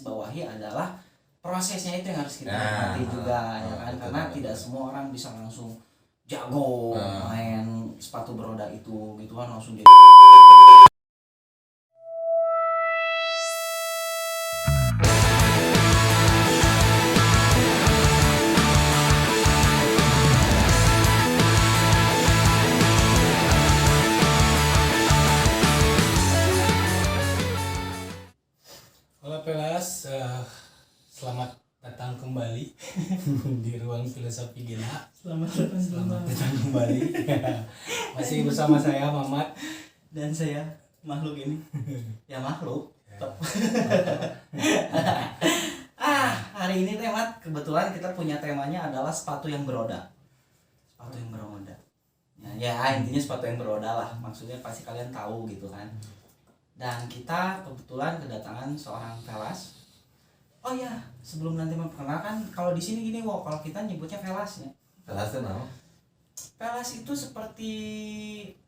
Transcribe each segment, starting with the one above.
bawahi adalah prosesnya itu yang harus kita nikmati juga ya kan, karena tidak semua orang bisa langsung jago main sepatu beroda itu gitu kan, langsung jadi. Halo Pelas, selamat datang kembali di ruang filosofi Gina. Selamat datang kembali. Masih bersama saya Mamat Dan saya makhluk ini ya makhluk hari ini kebetulan kita punya temanya adalah sepatu yang beroda. Ya intinya sepatu yang beroda lah, maksudnya pasti kalian tahu gitu kan. Dan kita kebetulan kedatangan seorang Velas. Oh ya, sebelum nanti memperkenalkan, kalau di sini gini kalau kita nyebutnya Velas ya. Velas itu apa? Velas itu seperti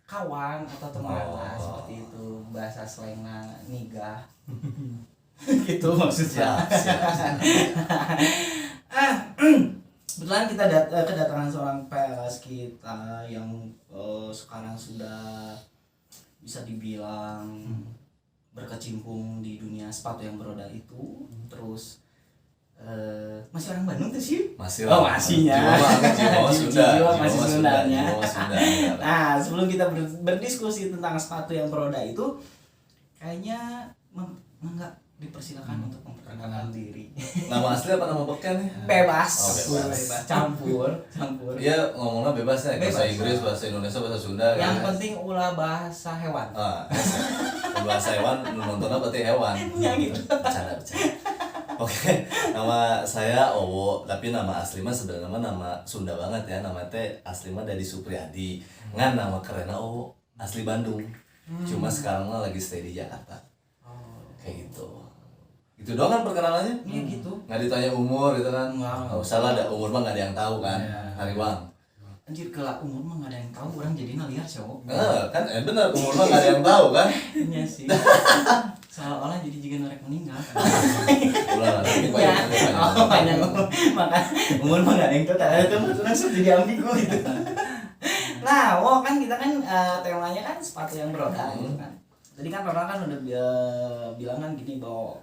kawan atau teman lah, seperti itu bahasa slangnya nigah. Gitu maksudnya. Siap. Kebetulan kita kedatangan seorang Velas kita yang sekarang sudah bisa dibilang berkecimpung di dunia sepatu yang beroda itu. Terus masih orang Bandung tuh sih? Masih lah. Oh masihnya. Jiwa masih Sundanya. Sunda. Nah sebelum kita berdiskusi tentang sepatu yang beroda itu, kayaknya enggak dipersilakan untuk memperkenalkan diri. Nama asli apa nama beken nih? Bebas. Bebas. Campur. Iya ngomongnya bebas ya, bahasa Inggris, bahasa Indonesia, bahasa Sunda. Yang penting ulah bahasa hewan. Bahasa hewan, nontonnya berarti hewan. Ya gitu. Bercanda. Oke, nama saya Owo, tapi nama asli mah sebenarnya nama Sunda banget ya. Nama teh asli mah Dadi Supriyadi. Ngan nama kerennya Owo, asli Bandung. Cuma sekarang mah lagi stay di Jakarta. Kayak gitu. Itu doang kan perkenalannya? Iya gitu. Nggak ditanya umur gitu kan? Nggak usah lah, ada umur mah nggak ada yang tahu kan? Hari bang. Anjir kelak umur mah nggak ada yang tahu, orang jadi ngeliat sih. Kan bener, umur mah nggak ada yang tahu kan? Iya sih. Seolah-olah jadi jika norek meninggal. Ulah lah, tapi banyak maka umur mah nggak ada yang tahu. Tapi itu langsung jadi ambigu gitu. Nah, kan kita kan temanya kan sepatu yang beroda gitu kan. Tadi kan orang kan udah bilang kan gini bahwa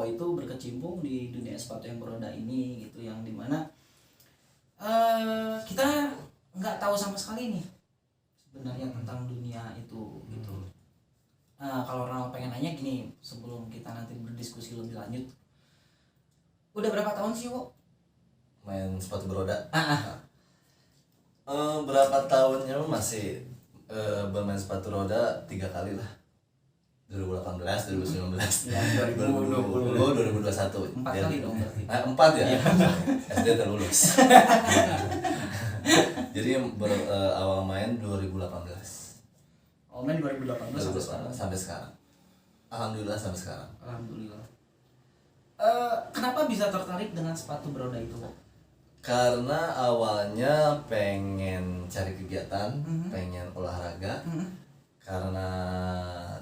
itu berkecimpung di dunia sepatu yang beroda ini gitu, yang dimana kita nggak tahu sama sekali nih sebenarnya tentang dunia itu gitu. Kalau orang pengen nanya gini, sebelum kita nanti berdiskusi lebih lanjut, udah berapa tahun sih main sepatu beroda? Berapa tahunnya masih bermain sepatu roda 3 kali lah. 2018, 2019, ya, 2020, 2021. 4 kali dong berarti. 4 ya? SD terlulus. Jadi awal main 2018. Main 2018 sampai sekarang. Alhamdulillah sampai sekarang. Alhamdulillah. Kenapa bisa tertarik dengan sepatu beroda itu, Karena awalnya pengen cari kegiatan, pengen olahraga. Karena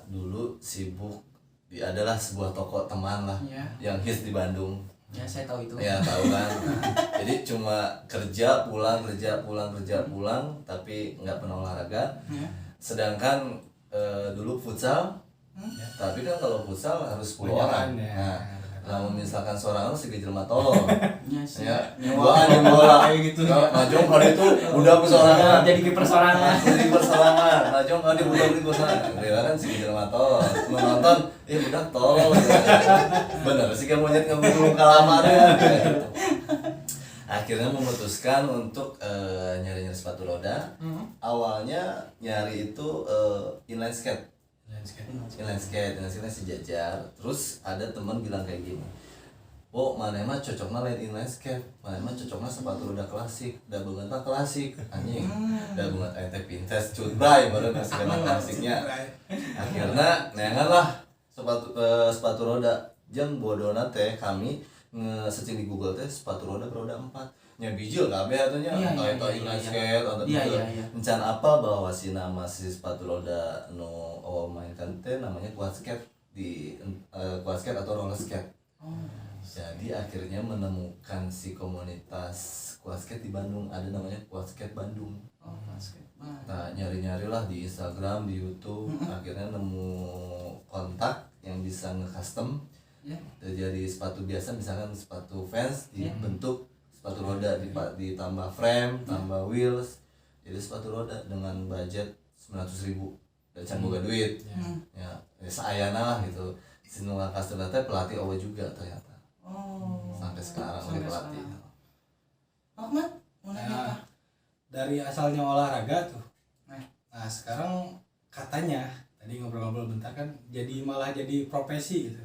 dulu sibuk adalah sebuah toko teman lah yang hits di Bandung. Ya saya tahu itu. Ya tahu kan. Jadi cuma kerja pulang, tapi nggak pernah olahraga. Sedangkan dulu futsal, tapi kan kalau futsal harus 10 orang. Nah, misalkan seorang harus segera jelema tolong. Ya, duaan yang bola kayak gitu. Najong kalau itu udah persorangan. Jadi persorangan. Najong kalau dia udah persorangan. Rela kan segera jelema tolong. Menonton, udah tolong. Bener sih kan monyet ngebulung kalamar gitu. Akhirnya memutuskan untuk nyari sepatu roda. Awalnya nyari itu inline skate sejajar. Terus ada teman bilang kayak gini, mana mah cocoknya lain inline skate, mana mah cocoknya sepatu roda klasik, da banget mah klasik, anjing, da banget ente pintes cutbray baru ngasih kena klasiknya. Akhirnya nengan lah sepatu roda. Jam bodona teh kami nge-searching di Google teh sepatu roda beroda 4. Nya bijil kabeh atunya eta inline skate atau encan apa bahwa si nama si sepatu roda nu mainkan teh namanya quad skate di quad skate atau roller skate. Jadi akhirnya menemukan si komunitas Quadskate di Bandung, ada namanya Quadskate Bandung. Oh, basket. Nah, nyari-nyari lah di Instagram, di YouTube, akhirnya nemu kontak yang bisa nge-custom. Ya. Jadi sepatu biasa, misalkan sepatu Vans dibentuk sepatu roda, ditambah frame, tambah wheels. Jadi sepatu roda dengan budget 900.000 dan can boga duit. Ya, seayana lah gitu. Sinula custom teh pelatih owe juga ternyata. Oh. Sampai sekarang Sampai pelatih. sekarang. Ahmad, mau nanya apa? Dari asalnya olahraga tuh. Nah. Nah, sekarang katanya tadi ngobrol-ngobrol bentar kan malah jadi profesi gitu.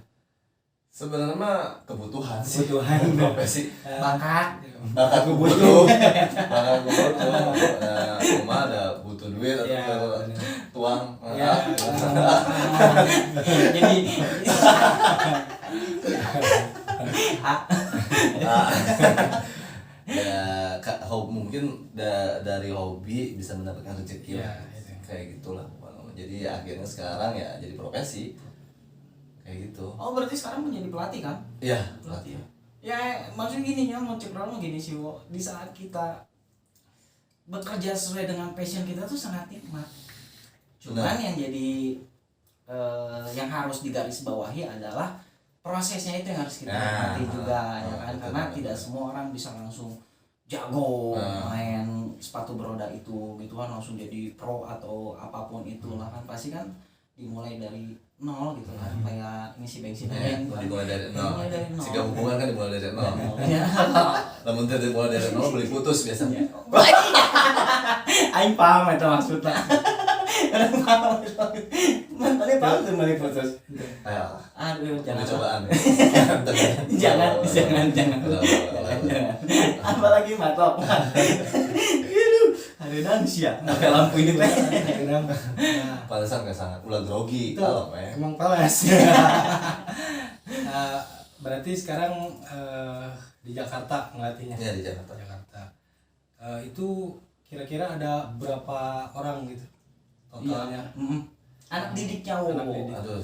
Sebenarnya mah kebutuhan sih. Kebutuhan. Profesi. Bakat. Bakat gue butuh. Bakat gue butuh. Nah, cuma ada butuh duit atau Ya, tuang. ya. Jadi Ya mungkin dari hobi bisa mendapatkan rezeki Ya, lah. itu. Kayak gitulah. Jadi akhirnya sekarang ya jadi profesi kayak gitu. oh berarti sekarang menjadi pelatih kan? Iya, Pelatih. pelatih. Ya maksudnya gini ya, mau cek mah gini sih, Wo. Di saat kita bekerja sesuai dengan passion kita tuh sangat nikmat. Cuman yang jadi yang harus digarisbawahi adalah prosesnya itu yang harus kita nikmati juga ya kan, betul, karena betul. tidak semua orang bisa langsung jago main sepatu beroda itu gitu kan, langsung jadi pro atau apapun itulah kan, pasti kan dimulai dari nol gitu kan, kayak ini si bensin Ya, kan. dimulai dari nol. Dimulai dari nol. Jika hubungan kan dimulai dari nol. Ya. Namun dimulai dari nol beli putus biasanya. Aing paham itu maksudnya. Aing paham itu. Mantannya paham tuh balik putus. Ayolah. Aduh, jangan. Ini cobaan. Jangan. Apalagi matok. Aduh, nangsia. Pakai lampu ini teh. Pantesan kayak sangat ulah grogi Itu kalau meh. emang panas. Berarti sekarang di Jakarta ngelatihnya. Iya di Jakarta. Itu kira-kira ada berapa orang gitu totalnya? Anak didiknya wo. Anak didik. Aduh,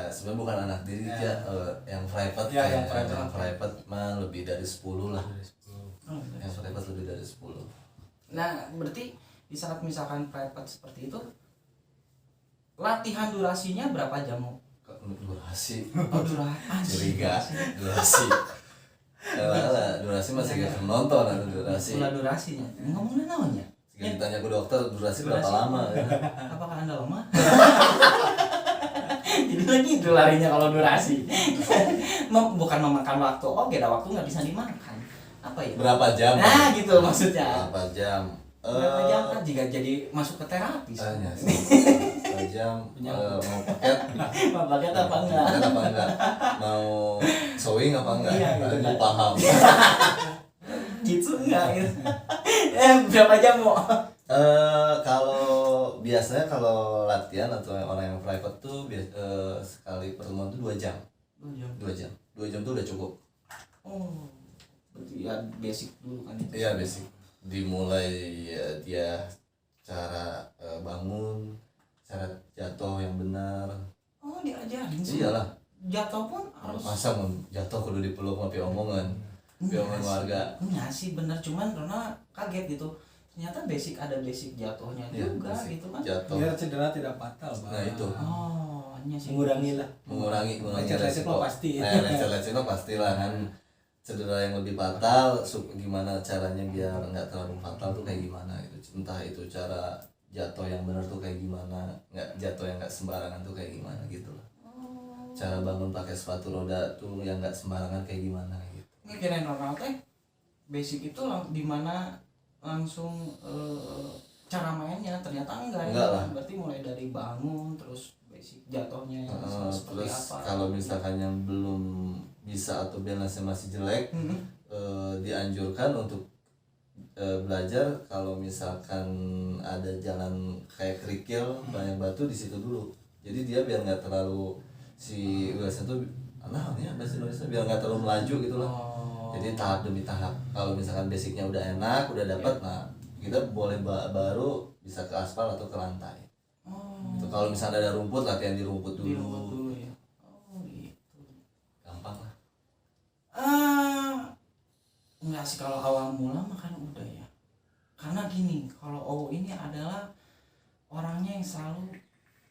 sebenarnya bukan anak didik ya, yang private. Ya, yang private. Yang private mah lebih dari 10 lah. Dari 10. Yang private lebih dari 10. Nah, berarti di saat misalkan private seperti itu, latihan durasinya berapa jam? Durasi. Oh, durasi. Curiga. Durasi. Durasi masih kayak nonton atau durasi. Pula durasinya. Ngomongin namanya. Jika ditanya ke dokter durasi berapa Durasi. lama ya? Apakah Anda lemah? Jadi lagi itu larinya kalau durasi. Bukan memakan waktu. Oh, beda waktu nggak bisa dimakan. Apa ya? Berapa jam? Nah, gitu maksudnya. Berapa jam? Berapa jam kan jika jadi masuk ke terapi? Tanya sih. Berapa jam? Mau paket? Mau paket apa enggak? Paket apa enggak? Mau sewing apa enggak? Iya, gitu Aku kan. paham. Gitu enggak gitu. Berapa jam mau? Kalau biasanya kalau latihan atau orang yang private tuh sekali pertemuan tuh 2 jam. 2 jam. 2 jam. 2 jam tuh udah cukup. Oh. Berarti ya basic dulu kan itu. Iya basic. Dimulai ya, dia cara bangun, cara jatuh yang benar. Oh, diajarin sih. Iyalah. Jatuh pun harus. Masa mau jatuh kudu dipeluk sama omongan. Omongan warga. Enggak sih bener, cuman karena kaget gitu. Ternyata ada basic jatuhnya Iya, juga basic gitu kan. jatuh. Biar cedera tidak fatal, Bang. Nah, itu. Oh, hanya sih. Mengurangi lah. mengurangi Lecet-lecet resiko. mah pasti. Nah, lecet-lecet mah pastilah kan. Cedera yang lebih fatal, gimana caranya biar nggak terlalu fatal tuh kayak gimana gitu. Entah itu cara jatuh yang benar tuh kayak gimana, nggak jatuh yang nggak sembarangan tuh kayak gimana gitu lah. Cara bangun pakai sepatu roda tuh yang nggak sembarangan kayak gimana gitu. Kirain orang teh basic itu di mana langsung cara mainnya, ternyata enggak Enggak ya. lah. Berarti mulai dari bangun terus basic jatuhnya seperti Terus apa. kalau misalkan yang belum bisa atau balance masih jelek, dianjurkan untuk belajar kalau misalkan ada jalan kayak kerikil banyak batu di situ dulu. Jadi dia biar nggak terlalu si bahasa tuh ya bahasa Indonesia biar nggak terlalu melaju gitu lah. Jadi tahap demi tahap. Kalau misalkan basicnya udah enak, udah dapat, nah kita boleh baru bisa ke aspal atau ke lantai. Itu kalau misalnya ada rumput, latihan di rumput dulu. Di rumput dulu ya. Oh gitu. Gampang lah. Ya sih kalau awal mula mah kan udah ya. Karena gini, kalau OO ini adalah orangnya yang selalu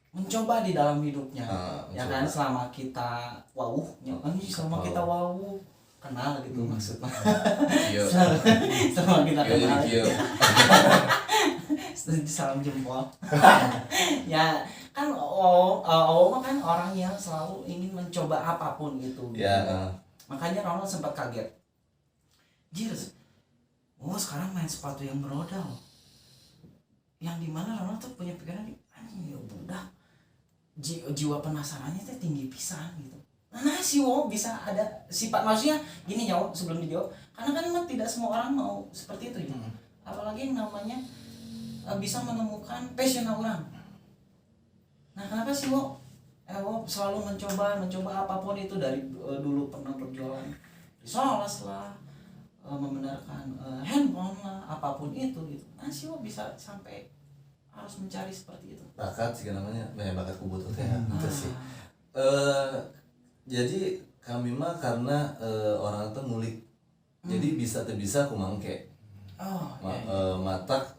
mencoba di dalam hidupnya. Ya kan, selama kita selama kita kenal gitu maksudnya. Selama kita kenal. Salam jempol. Ya kan OO mah kan orang yang selalu ingin mencoba apapun gitu. Ya. Makanya Ronald sempat kaget. Sekarang main sepatu yang beroda loh. Yang dimana Ronald tuh punya pikiran, anjing ya budak, jiwa penasarannya tuh tinggi pisan gitu. Nah si bisa ada sifat, maksudnya gini jawab sebelum dijawab, karena kan memang tidak semua orang mau seperti itu ya. Apalagi yang namanya bisa menemukan passion orang. Nah kenapa sih selalu mencoba apapun itu, dari dulu pernah berjualan di Solas lah, membenarkan handphone lah, apapun itu gitu. Nah sih bisa sampai harus mencari seperti itu. Bakat sih namanya, bakat kubutut ya, itu sih. Jadi kami mah karena orang tuh ngulik, jadi bisa aku mangke. Matak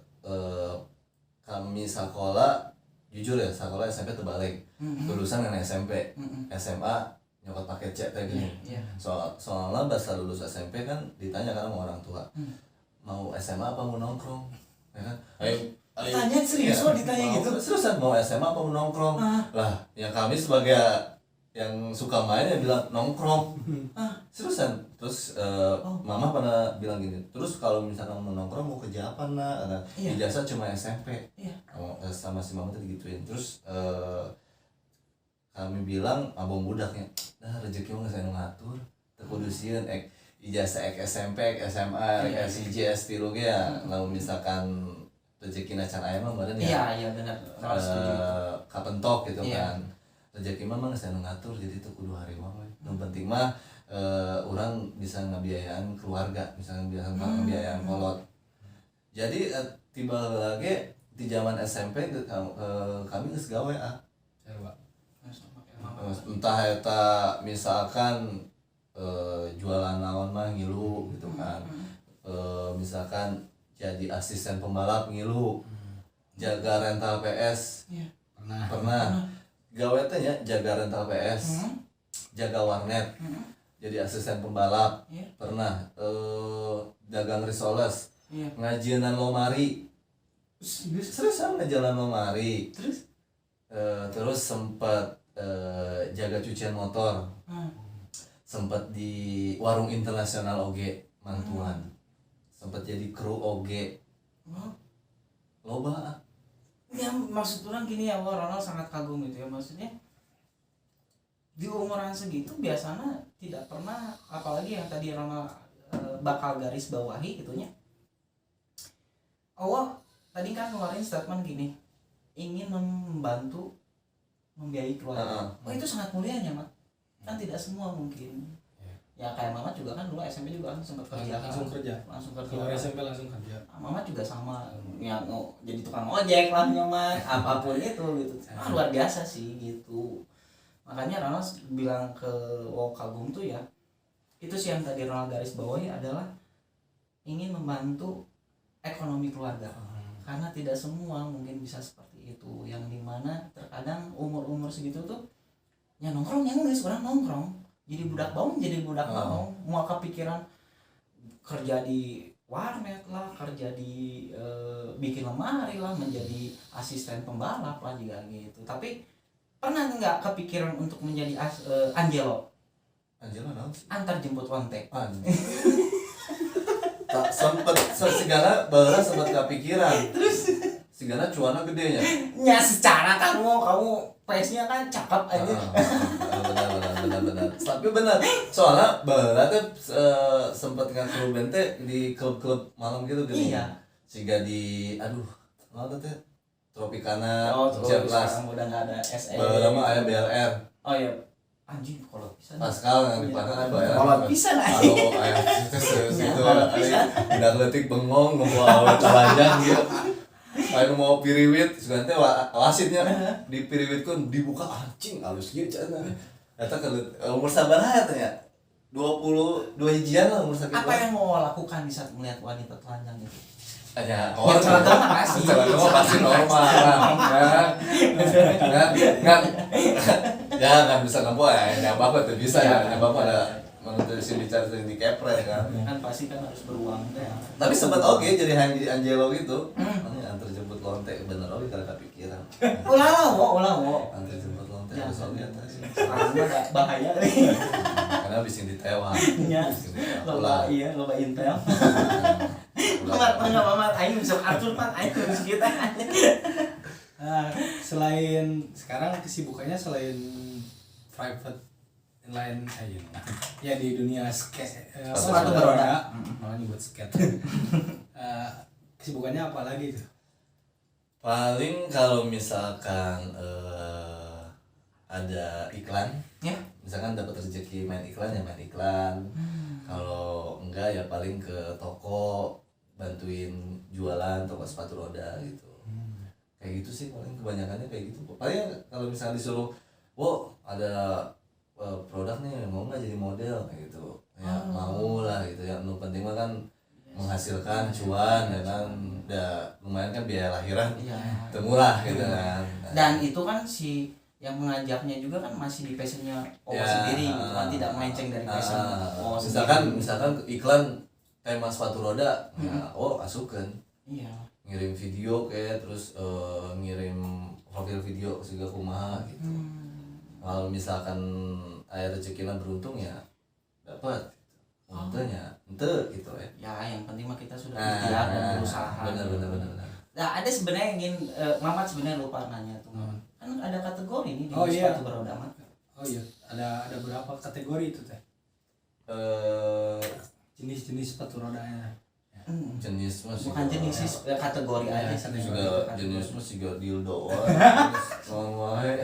kami sekolah, jujur ya sekolah SMP terbalik, lulusan kan SMP, SMA nyokot pakai C teh gini. Soalnya bahasa lulus SMP kan ditanya kan sama orang tua, mau SMA apa mau nongkrong, ya kan? Ayo tanya serius ditanya gitu. Seriusan mau SMA apa mau nongkrong? Lah, yang kami sebagai yang suka main ya bilang nongkrong. Seriusan. Terus mama pernah bilang gini, terus kalau misalkan mau nongkrong mau kerja apa nak? Ijazah cuma SMP. Sama si mama tuh digituin. Terus kami bilang abang budaknya, rezeki mah saya ngatur, terkudusian ijazah SMP, SMA, SIJ, S3 ya. Lalu misalkan rezeki nacan aya mah meureun ya. Iya benar. Setuju. Kapentok gitu kan. Rezeki mah saya ngatur, jadi itu kudu harewa we. Yang penting mah orang bisa ngabiayaan keluarga, misalnya biasa ngabiayaan kolot. Jadi tiba lagi di zaman SMP kami geus gawe entah eta misalkan jualan naon mah ngilu gitu kan. Misalkan jadi asisten pembalap ngilu, jaga rental PS pernah. Gawe teh nya jaga rental PS, jaga warnet, jadi asisten pembalap pernah, dagang risoles, ngajienan lomari, seriusan ngajalan lomari, terus sempat jaga cucian motor, sempat di warung internasional oge mantuan, sempat jadi kru oge, loba. Ya maksud orang gini ya, Ronald sangat kagum gitu ya, maksudnya di umuran segitu biasanya tidak pernah, apalagi yang tadi Ronald bakal garis bawahi gitunya. Tadi kan ngeluarin statement gini, ingin membantu membiayai keluarga. Itu sangat mulianya mak, kan tidak semua mungkin. Ya kayak Mamat juga kan dulu SMP juga kan sempat kerja. Langsung kerja. Keluar SMP langsung kerja. Mamat juga sama, yang jadi tukang ojek lah nyaman, apapun itu gitu. Luar biasa sih gitu. Makanya Ronald bilang ke kagum tuh ya, itu sih yang tadi Ronald garis bawahi adalah ingin membantu ekonomi keluarga. Karena tidak semua mungkin bisa seperti itu, yang dimana terkadang umur segitu tuh ya nongkrong yang nggak sekarang nongkrong, jadi budak baung, mau kepikiran kerja di warnet lah, kerja di bikin lemari lah, menjadi asisten pembalap lah juga gitu. Tapi pernah nggak kepikiran untuk menjadi Angelo antar jemput kontek? Tak sempet segala baheula sempet kepikiran. Terus segala cuana gedenya. Ya secara kamu face-nya kan cakep aja. Benar. Tapi benar. Soalnya baheula teh sempet ngatur bente di klub-klub malam gitu gini. Iya. Siga di naon teh Tropicana, sekarang udah nggak ada SE. Baheula mah aya BLR. Oh iya. Anjing kalau bisa. Pascal yang dipakai kan BLR. Kalau bisa lah. Kalau aya situ udah letik bengong ngomong awet telanjang gitu. Ayo mau piriwit, sebenarnya wasitnya di piriwitkeun dibuka anjing halus kieu cenah. Eta umur sabaraha teh ya? 22 hijian lah umur sakit. Apa yang mau lakukan di saat melihat wanita telanjang itu? Ya, Ya celana pasti. Celana pasti normal kan. Ya nggak bisa nampu ya apa tuh bisa ya apa ada menurut sini bicara di kepret kan. Kan pasti kan harus beruang ya. Tapi sempat oke jadi Angelo gitu. Antar jemput lonte bener oke karena kepikiran. Ulah wo. Antar jemput lonte harus oke atas. Sekarang mah bahaya nih. Karena bisa ditewang. Iya. Loba intel. Mamat aing bisa atur mat aing terus kita. Selain sekarang kesibukannya selain private lain aja ya di dunia sepatu beroda. Namanya buat skate. Kesibukannya apa lagi tuh? Paling kalau misalkan ada iklan, Ya. misalkan dapat rezeki main iklan ya main iklan. Kalau enggak ya paling ke toko bantuin jualan toko sepatu roda gitu. Kayak gitu sih paling kebanyakannya kayak gitu. Paling kalau misalnya disuruh, "Wo, ada produk nih mau nggak jadi model?" kayak gitu. Ya mau lah gitu ya. Nu penting mah kan menghasilkan cuan ya kan. Udah lumayan kan biaya lahiran. Iya. Temulah gitu kan. Dan itu kan si yang mengajaknya juga kan masih di passionnya Ya, sendiri gitu kan, tidak melenceng dari passion misalkan iklan tema sepatu roda ya asukeun iya ngirim video kayak terus ngirim profil video sehingga kumaha gitu. Kalau misalkan aya rezekina beruntung ya dapat untungnya ente gitu ya. Ya yang penting mah kita sudah ikhtiar dan berusaha. Benar. Nah ada sebenarnya yang ingin Mamat sebenarnya lupa nanya tuh. Kan ada kategori nih di sepatu beroda mah. Oh iya, ada berapa kategori itu teh? Jenis-jenis sepatu rodanya. Jenis mas Bukan jenis sih kategori aja sih. juga jenis mas juga dildo wae.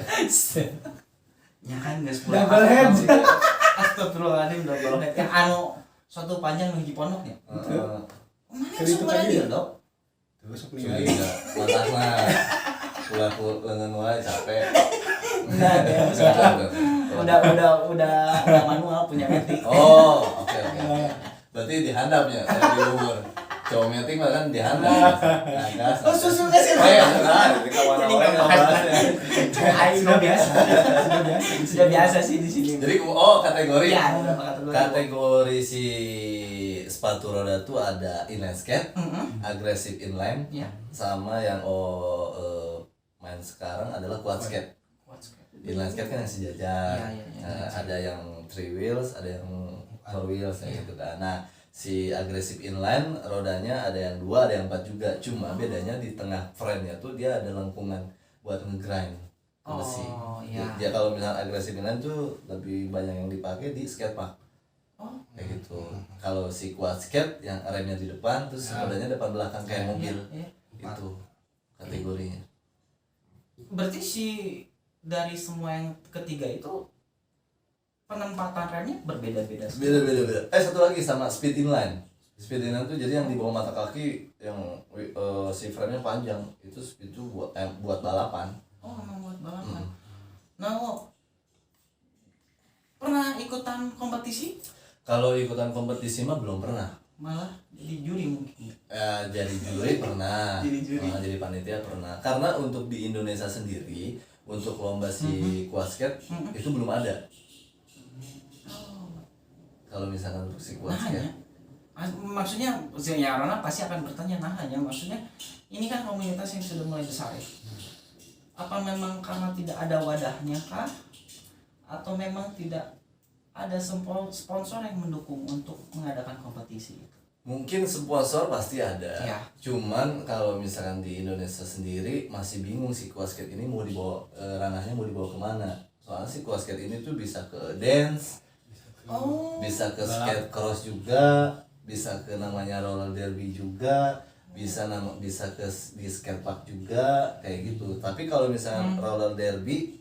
Ya kan geus Double head. Astagfirullahaladzim double head. Yang anu suatu panjang nuju pondoknya. Mana sumbernya dildo? Terus sok Cuma ningali. juga mantap mah pulang lengan wae capek. Udah manual punya metik. Oh, oke. Berarti dihandapnya di umur. Cowok meeting mah kan dihandap. Nah, gas. Oh, susu nggak sih? Oh iya, di kawan Jadi awalnya nggak bahas. bahasnya. Sudah biasa. Sudah biasa sih di sini. Jadi kategori. Iya, beberapa kategori. Kategori si sepatu roda tuh ada inline skate, aggressive inline, Iya. sama yang main sekarang adalah quad skate. Inline skate kan yang sejajar. Iya. Ada yang 3 wheels, ada yang 4 wheels gitu kan. Nah, si aggressive inline rodanya ada yang 2, ada yang 4 juga. Cuma bedanya di tengah frame-nya tuh dia ada lengkungan buat ngegrind besi. Oh, iya. Dia kalau misalnya aggressive inline tuh lebih banyak yang dipakai di skatepark. Oh. Kayak gitu. Kalau si quad skate yang remnya di depan terus rodanya depan belakang kayak mobil. Iya. Itu kategorinya. Berarti dari semua yang ketiga itu penempatan remnya berbeda-beda. Beda. Satu lagi sama speed inline. Speed inline tuh jadi yang di bawah mata kaki yang si frame-nya panjang. Itu speed itu buat balapan. Oh, memang buat balapan. Nah, pernah ikutan kompetisi? Kalau ikutan kompetisi mah belum pernah. Malah jadi juri mungkin. Jadi juri pernah. Jadi juri. Jadi panitia pernah. Karena untuk di Indonesia sendiri untuk lomba si quad skate itu belum ada. Kalau misalkan untuk si quad skate. Maksudnya ya orang pasti akan bertanya hanya maksudnya ini kan komunitas yang sudah mulai besar ya. Apa memang karena tidak ada wadahnya kah? Atau memang tidak ada sponsor yang mendukung untuk mengadakan kompetisi itu? Mungkin sponsor pasti ada. Ya. Cuman kalau misalkan di Indonesia sendiri masih bingung si quad skate ini mau dibawa ranahnya mau dibawa kemana. Soalnya si quad skate ini tuh bisa ke dance, bisa ke skate cross juga, bisa ke namanya roller derby juga, bisa ke di skatepark juga kayak gitu. Tapi kalau misalnya roller derby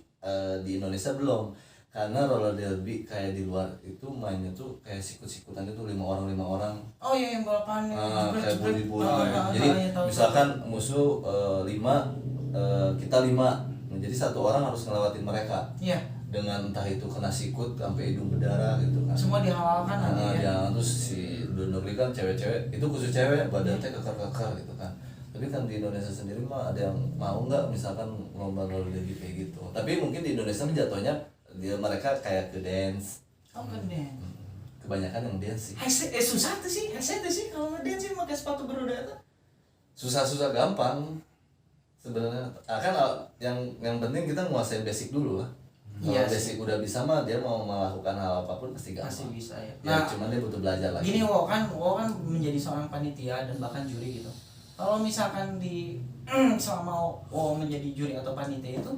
di Indonesia belum. Karena roller derby kayak di luar itu mainnya tuh kayak sikut-sikutan itu 5 orang. Oh iya yang balapan Kayak body. Jadi misalkan musuh 5 kita 5. Nah, jadi satu orang harus ngelewatin mereka. Iya. dengan entah itu kena sikut sampai hidung berdarah gitu kan. Semua dihalalkan aja Nah, ya. terus si luar negeri kan cewek-cewek itu khusus cewek badannya kekar-kekar gitu kan. Tapi kan di Indonesia sendiri mah ada yang mau nggak misalkan lomba lagi kayak gitu. Tapi mungkin di Indonesia mah jatuhnya mereka kayak ke dance. Oh kan deh. Kebanyakan yang dance sih. Susah tuh sih, kalau ngedance sih pakai sepatu beroda tuh. Susah gampang sebenarnya. Kan yang penting kita nguasain basic dulu lah. Kalau Iya basic udah bisa mah dia mau melakukan hal apapun pasti gampang. Masih bisa ya. Ya, cuman dia butuh belajar lagi. Gini wo kan menjadi seorang panitia dan bahkan juri gitu. Kalau misalkan di selama wo menjadi juri atau panitia itu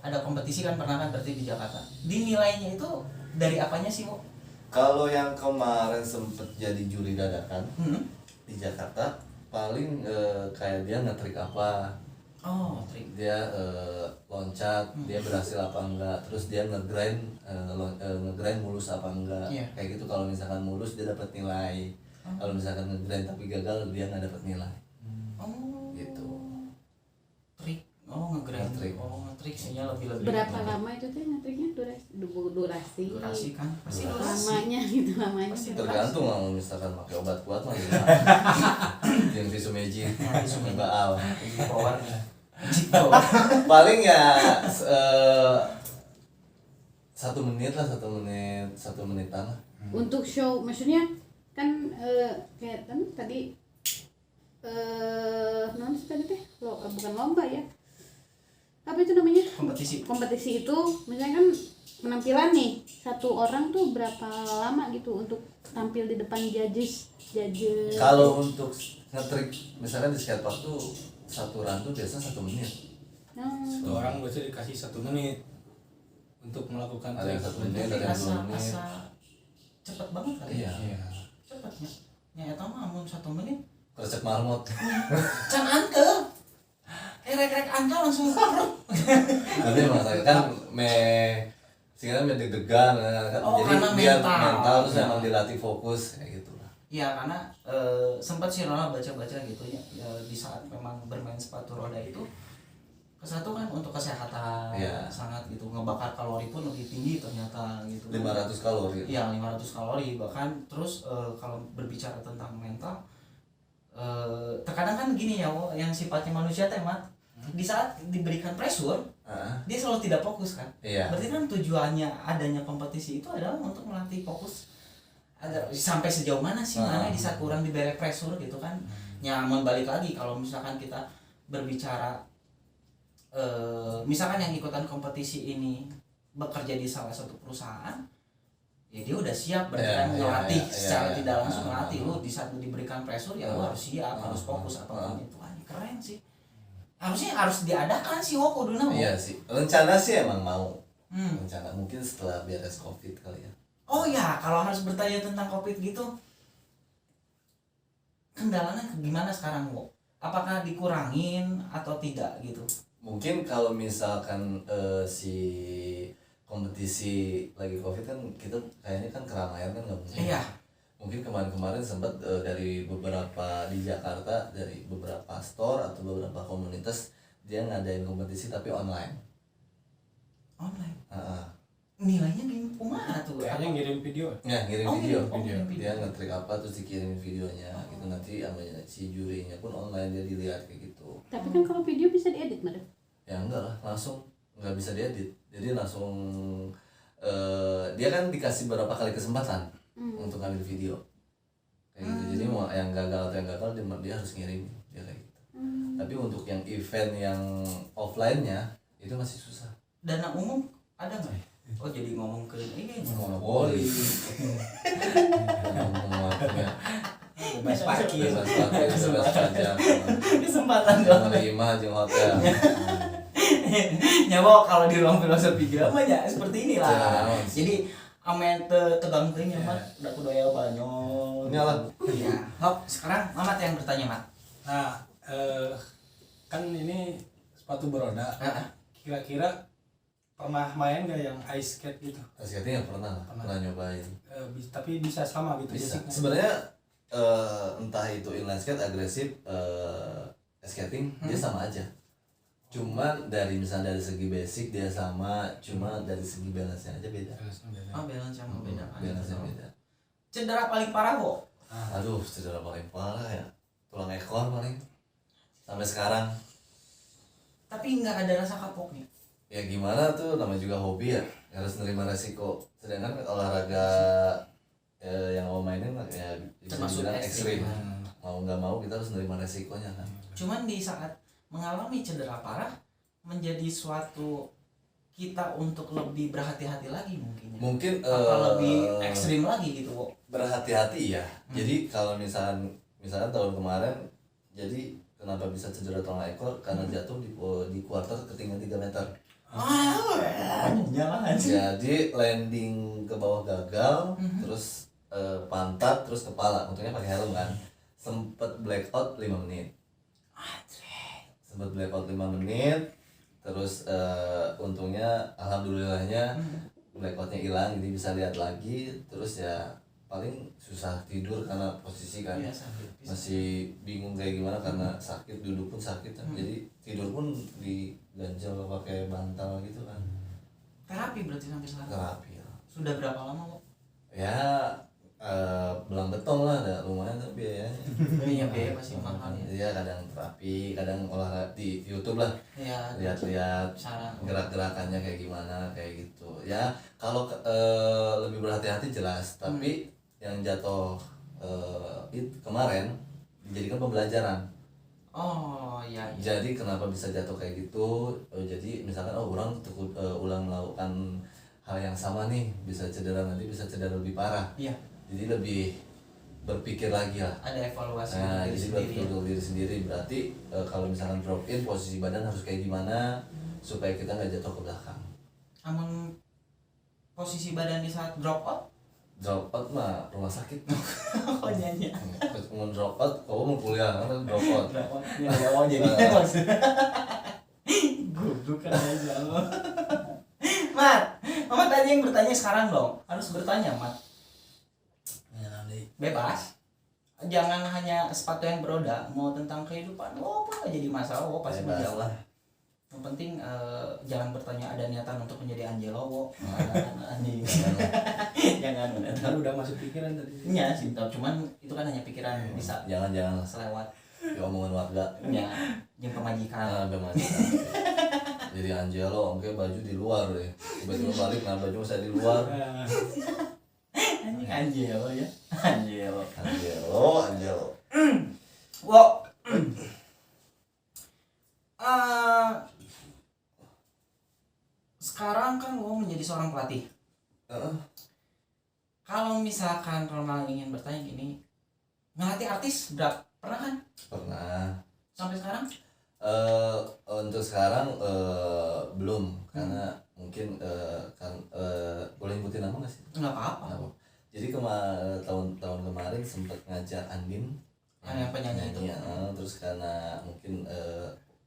ada kompetisi kan pernah kan berarti di Jakarta. Dinilainya itu dari apanya sih wo? Kalau yang kemarin sempet jadi juri dadakan di Jakarta, paling kayak dia nge-trick apa, Trik. dia loncat, dia berhasil apa enggak, terus dia nge-grind mulus apa enggak, Iya. kayak gitu. Kalau misalkan mulus dia dapat nilai, kalau misalkan nge-grind tapi gagal dia nggak dapat nilai, gitu. Trik. Nge-grind. Nge-trick. Nge-trick sihnya lebih. Berapa lama itu teh ngetriknya durasi? Durasi kan? Pasti durasi. Lamanya gitu lamanya. Pasti Tergantung kalau misalkan pakai obat kuat mah ya. Yang tisu magic, baal. Power. Paling ya 1 menit lah, 1 menitan lah. Untuk show maksudnya kan kayak kan tadi non tadi teh bukan lomba ya. Apa itu namanya? Kompetisi itu misalnya kan penampilan nih, satu orang tuh berapa lama gitu untuk tampil di depan judges. Kalau untuk nge-trick misalnya di skatepark tuh 1 run tuh biasa 1 menit. Satu orang biasanya dikasih 1 menit untuk melakukan Ada yang trik. 1 menit, ada yang 2 menit. Cepet banget kali. Iya. Cepetnya. Ya eta mah mun 1 menit. Resep marmot. Can anteu. Rek angka langsung perut. Tapi masalah kan sekarang deg-degan kan. Jadi karena biar mental. mental terus emang dilatih fokus kayak gitu lah. Iya karena sempat sih Ronald baca-baca gitu ya, di saat memang bermain sepatu roda itu kesatu kan untuk kesehatan sangat gitu, ngebakar kalori pun lebih tinggi ternyata gitu. 500 kalori. Iya 500 kalori bahkan. Terus kalau berbicara tentang mental, terkadang kan gini ya yang sifatnya manusia temat di saat diberikan pressure dia selalu tidak fokus kan. Berarti kan tujuannya adanya kompetisi itu adalah untuk melatih fokus agar sampai sejauh mana sih mana di saat kurang diberi pressure gitu kan. Nyaman balik lagi kalau misalkan kita berbicara misalkan yang ikutan kompetisi ini bekerja di salah satu perusahaan, ya dia udah siap berarti kan ngelatih secara tidak langsung ngelatih. Lu di saat lu diberikan pressure ya lu harus siap, harus fokus apapun itu. Keren sih. Harus diadakan sih kuduna. Iya sih. Rencana sih emang mau. Rencana mungkin setelah beres Covid kali ya. Oh ya, kalau harus bertanya tentang Covid gitu, kendalanya gimana sekarang, Wo? Apakah dikurangin atau tidak gitu? Mungkin kalau misalkan si kompetisi lagi Covid kan kita kayaknya kan keramaian kan nggak mungkin. Iya. Mungkin kemarin sempat dari beberapa di Jakarta, dari beberapa store atau beberapa komunitas dia ngadain kompetisi tapi online. Online. Nilainya gimana kumaha tuh? Kayaknya ngirim video. Ya ngirim video. Ngirim video. Dia nge-trick apa terus dikirimin videonya gitu, nanti sama si jurinya pun online dia dilihat kayak gitu. Tapi kan kalau video bisa diedit, Madam. Ya enggak lah, langsung nggak bisa diedit. Jadi langsung dia kan dikasih beberapa kali kesempatan untuk ngambil video kayak gitu. Jadi mau yang gagal atau yang gagal dia harus ngirim dia kayak gitu. Tapi untuk yang event yang offline-nya itu masih susah. Dana umum ada nggak? Oh jadi ngomong ke ini Monopoli. Bebas parkir. Bebas pajak. kesempatan dong. Menerima jeung hotel. Nyawa kalau di ruang filosofi drama ya seperti inilah. Jangan. Jadi amet tegang teh nyaman udah kudaya banyak. Nyala. Iya. Hop, sekarang Mamat yang bertanya, Mat. Nah, kan ini sepatu beroda. Kira-kira pernah main gak yang ice skate gitu? Ice skating pernah nyobain. Tapi bisa sama gitu. Bisa. basicnya. Sebenarnya entah itu inline skate agresif, skating dia sama aja. Cuman dari misalnya dari segi basic dia sama, cuma dari segi balance-nya aja beda. Oh, balance sama beda. Balance-nya beda. Cedera paling parah kok. Aduh, cedera paling parah ya. Tulang ekor paling. Sampai sekarang. Tapi nggak ada rasa kapoknya. Ya gimana tuh, namanya juga hobi ya. Harus nerima resiko. Sedangkan olahraga yang mau mainin ya bisa Termasuk dibilang ekstrim. ekstrim. Mau nggak mau kita harus nerima resikonya kan. Cuman di saat mengalami cedera parah menjadi suatu kita untuk lebih berhati-hati lagi mungkin ya. Mungkin apa lebih ekstrim lagi gitu kok. berhati-hati ya. Jadi kalau misalkan tahun kemarin, jadi kenapa bisa cedera tulang ekor karena jatuh di quarter ketinggian 3 meter. Jangan sih. Jadi landing ke bawah gagal, terus pantat, terus kepala. Untungnya pakai helm kan. Sempet blackout 5 menit. Terus untungnya alhamdulillahnya blackoutnya hilang, jadi bisa lihat lagi. Terus ya paling susah tidur karena posisi kan masih bingung kayak gimana karena sakit, duduk pun sakit kan. Jadi tidur pun diganjel pakai bantal gitu kan. Terapi berarti sampai sekarang. Terapi ya. Sudah berapa lama kok? Ya belang betong lah, ada lumayan tuh biayanya. Iya, biaya pasti mahal ya. Iya, kadang terapi, kadang olahraga di YouTube lah, Iya. lihat-lihat Saran. gerak-gerakannya kayak gimana kayak gitu. Ya kalau lebih berhati-hati jelas, tapi yang jatuh kemarin dijadikan pembelajaran. Oh iya. Jadi kenapa bisa jatuh kayak gitu? Jadi misalkan orang ulang melakukan hal yang sama nih, bisa cedera, nanti bisa cedera lebih parah. Iya. Jadi lebih berpikir lagi lah. Ada evaluasi Nah, diri jadi sendiri. betul diri sendiri. Berarti kalau misalkan drop in, posisi badan harus kayak gimana supaya kita nggak jatuh ke belakang. Amun posisi badan di saat drop out? Drop out mah rumah sakit. Oh nyanyi. Mau drop out, kamu mau kuliah kan drop out. Drop out. Ya mau jadi maksudnya. Goblok kan aja lo. Mat, Mama tadi yang bertanya sekarang dong. Harus bertanya, Mat. Bebas. Jangan hanya sepatu yang beroda, mau tentang kehidupan, apa aja jadi masalah, pasti Bebas menjawab. lah. Yang penting jangan bertanya ada niatan untuk menjadi Angelo, anjing. Jangan Kan udah masuk pikiran tadi. Iya sih, cuman itu kan hanya pikiran bisa Jangan selewat. ya omongan warga. Ya, yang pemajikan. Jadi Angelo, oke baju di luar deh. Tiba-tiba balik, nah baju saya di luar. Anjing Angelo ya. Angelo. Wow. Sekarang kan lo menjadi seorang pelatih. Kalau misalkan Ronald ingin bertanya gini, ngelatih artis pernah kan? Pernah. Sampai sekarang? Untuk sekarang belum, karena mungkin boleh nyebutin nama nggak sih? Nggak apa-apa. Jadi tahun kemarin sempat ngajar Andin, Yang penyanyi itu. terus karena mungkin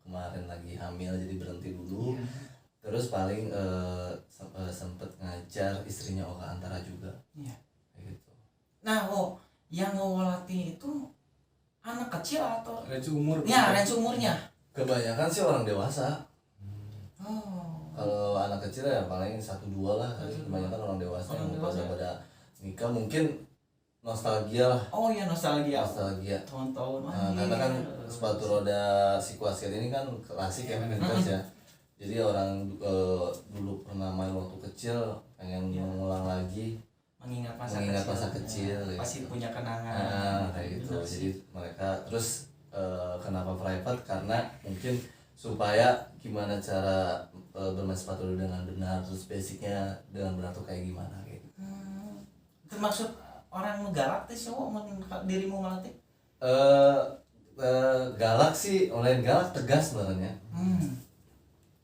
kemarin lagi hamil jadi berhenti dulu. Terus paling sempat ngajar istrinya Oka Antara juga. Iya. Kayak gitu. Nah, yang mau latih itu anak kecil atau? Range umur. Ya, range umurnya. Kebanyakan sih orang dewasa. Oh. Kalau anak kecil ya paling 1-2 lah. Kebanyakan orang dewasa yang pada nikah, mungkin nostalgia lah. Oh iya, nostalgia. Tahun-tahun. Karena kan sepatu roda Sikuasket ini kan klasik ya, vintage ya. Jadi orang dulu pernah main waktu kecil, pengen mengulang lagi, mengingat mengingat masa kecil. Pasti gitu. punya kenangan. Kayak gitu. Jadi mereka terus kenapa private, karena mungkin supaya gimana cara bermain sepatu roda dengan benar, terus basicnya dengan benar tuh kayak gimana gitu. Termasuk orang galak tuh sih, dirimu melatih? Galak sih, online galak, tegas sebenarnya.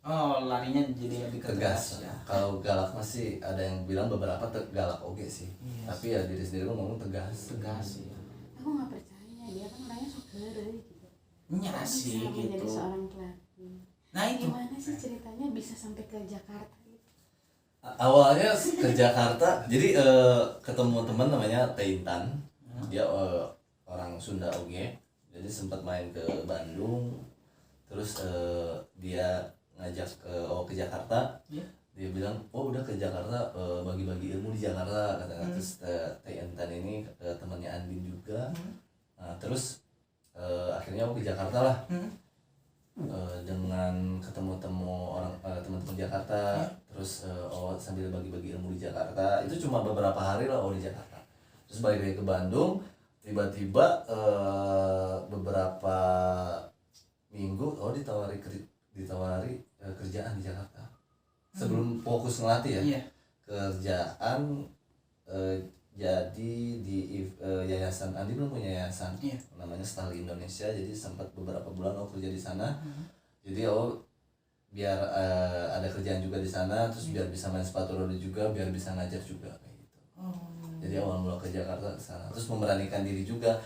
Oh, larinya jadi lebih Tegas ya. Kalau galak masih ada yang bilang beberapa galak oke sih. Yes. Tapi ya diri sendiri ngomong tegas. Tegas ya. Aku nggak percaya, dia kan orangnya suka gitu. Iya sih Bisa menjadi gitu. seorang pelatih. Nah itu. Gimana sih ceritanya bisa sampai ke Jakarta gitu? Awalnya ke Jakarta, jadi ketemu teman namanya Teintan. Dia orang Sunda oge. Jadi sempat main ke Bandung. terus dia ngajak ke Jakarta. Iya. Dia bilang udah ke Jakarta, bagi-bagi ilmu di Jakarta katanya. Terus Teh Intan ini temannya Andin juga. Nah, terus akhirnya aku ke Jakarta lah. Dengan ketemu-temu orang teman-teman Jakarta. Terus sambil bagi-bagi ilmu di Jakarta. Itu cuma beberapa hari lah di Jakarta. Terus balik lagi ke Bandung, tiba-tiba beberapa minggu ditawari kerjaan di Jakarta. Sebelum fokus ngelatih ya. Iya. Kerjaan jadi di yayasan, Andi belum punya yayasan. Iya. Namanya Stali Indonesia. Jadi sempat beberapa bulan kerja di sana. Jadi biar ada kerjaan juga di sana, terus biar bisa main sepatu roda juga, biar bisa ngajar juga kayak gitu. Jadi awal mula ke Jakarta ke sana, terus memberanikan diri juga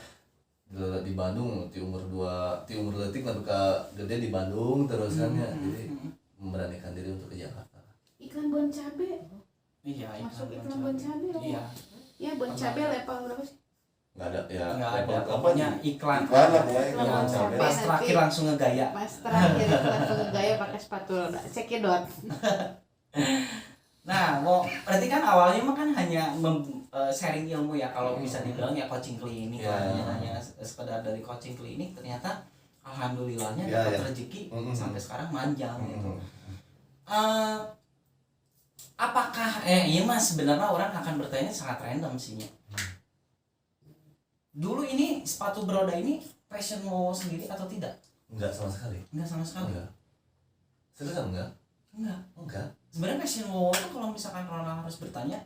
di Bandung di umur detik ke gede di Bandung terus kan ya. Jadi memberanikan diri untuk ke Jakarta. Iklan bon cabe. Iya, Masuk iklan bon cabe. Iya. Ya bon cabe level berapa sih? Nggak ada ya. Nggak ada, level pokoknya iklan. Iklan lah ya, Iklan iklan bon cabe. cabe. Pas terakhir langsung ngegaya. Pas terakhir langsung gaya pakai sepatu roda. Cekidot. Nah, berarti kan awalnya mah kan hanya sharing ilmu ya, kalau bisa dibilang ya coaching klinik Ya. lah, hanya sekedar dari coaching klinik, ternyata alhamdulillahnya Ya, dapat ya. rezeki sampai sekarang manjang gitu. Mm-hmm. Apakah iya mas, sebenarnya orang akan bertanya sangat random sih ya. Dulu ini sepatu beroda ini passion Wowo sendiri atau tidak? Enggak sama sekali. Enggak sama sekali. Enggak. Seriusan enggak? Enggak. Enggak. Sebenarnya passion Wowo itu kalau misalkan orang harus bertanya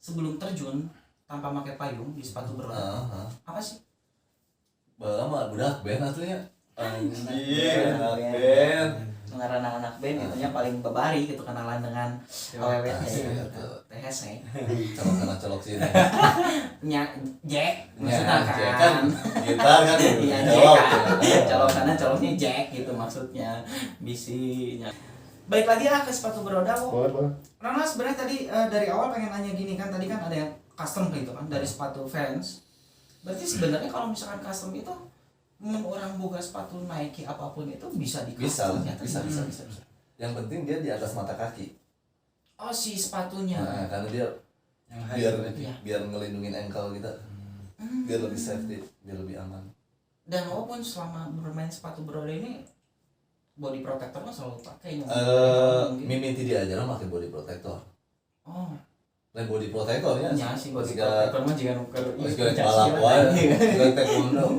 sebelum terjun tanpa pakai payung di sepatu beroda, apa sih? Lama budak band atunya. Anjir, anak band. Mengarana anak band itunya paling babari gitu, kenalan dengan awewet THC. Colok sini. Nya Jack Ya, maksudnya Jack kan. gitar kan. Iya, Jack kan. Colok sana coloknya Jack gitu maksudnya. Bisinya. Baik lagi ke sepatu beroda. Karena sebenarnya tadi dari awal pengen nanya gini kan, tadi kan ada yang custom gitu kan dari sepatu fans. Berarti sebenarnya kalau misalkan custom itu orang boga sepatu Nike apapun itu bisa di custom ya? Bisa. Yang penting dia di atas mata kaki. Oh, si sepatunya. Nah, karena dia Yang biar ngelindungin ankle kita. Biar lebih safety, biar lebih aman. Dan walaupun selama bermain sepatu beroda ini body protector kan selalu pakai Mimiti dia aja pakai body protector. Oh, Lain body protectornya ya sih body protector mah jika nuker balap wae, jika taekwondo.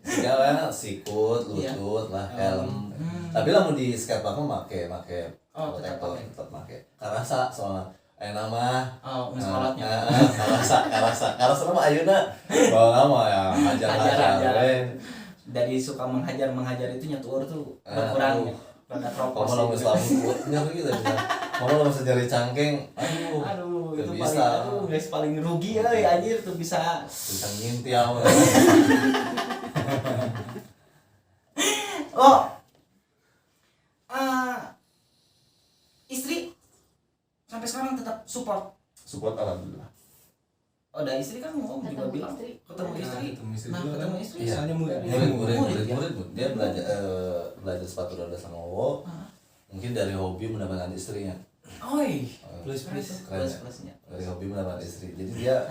Jika ya sikut, lutut lah, helm. Tapi lah mau di skatepark mah make protector, tetap make. Karasa soalnya nama ngesalatnya. Karasa nama ayeuna bawa nama ya hajar. Dari suka menghajar itu nyetur tuh berkurang ya. Rada kropos. Kamu langsung selalu gitu bisa. Kamu langsung cari cangkeng. Aduh, itu bisa. paling rugi ya anjir tuh bisa ngintiau. Istri sampai sekarang tetap support. Alhamdulillah. Ada istri kan juga bilang ketemu istri. Ketemu istri. Iya. Misalnya murid. Dia belajar sepatu roda sama Wowo. Mungkin dari hobi mendapatkan istrinya. Oi. Plus. Keren ya? Plusnya. Dari hobi mendapatkan istri. Jadi dia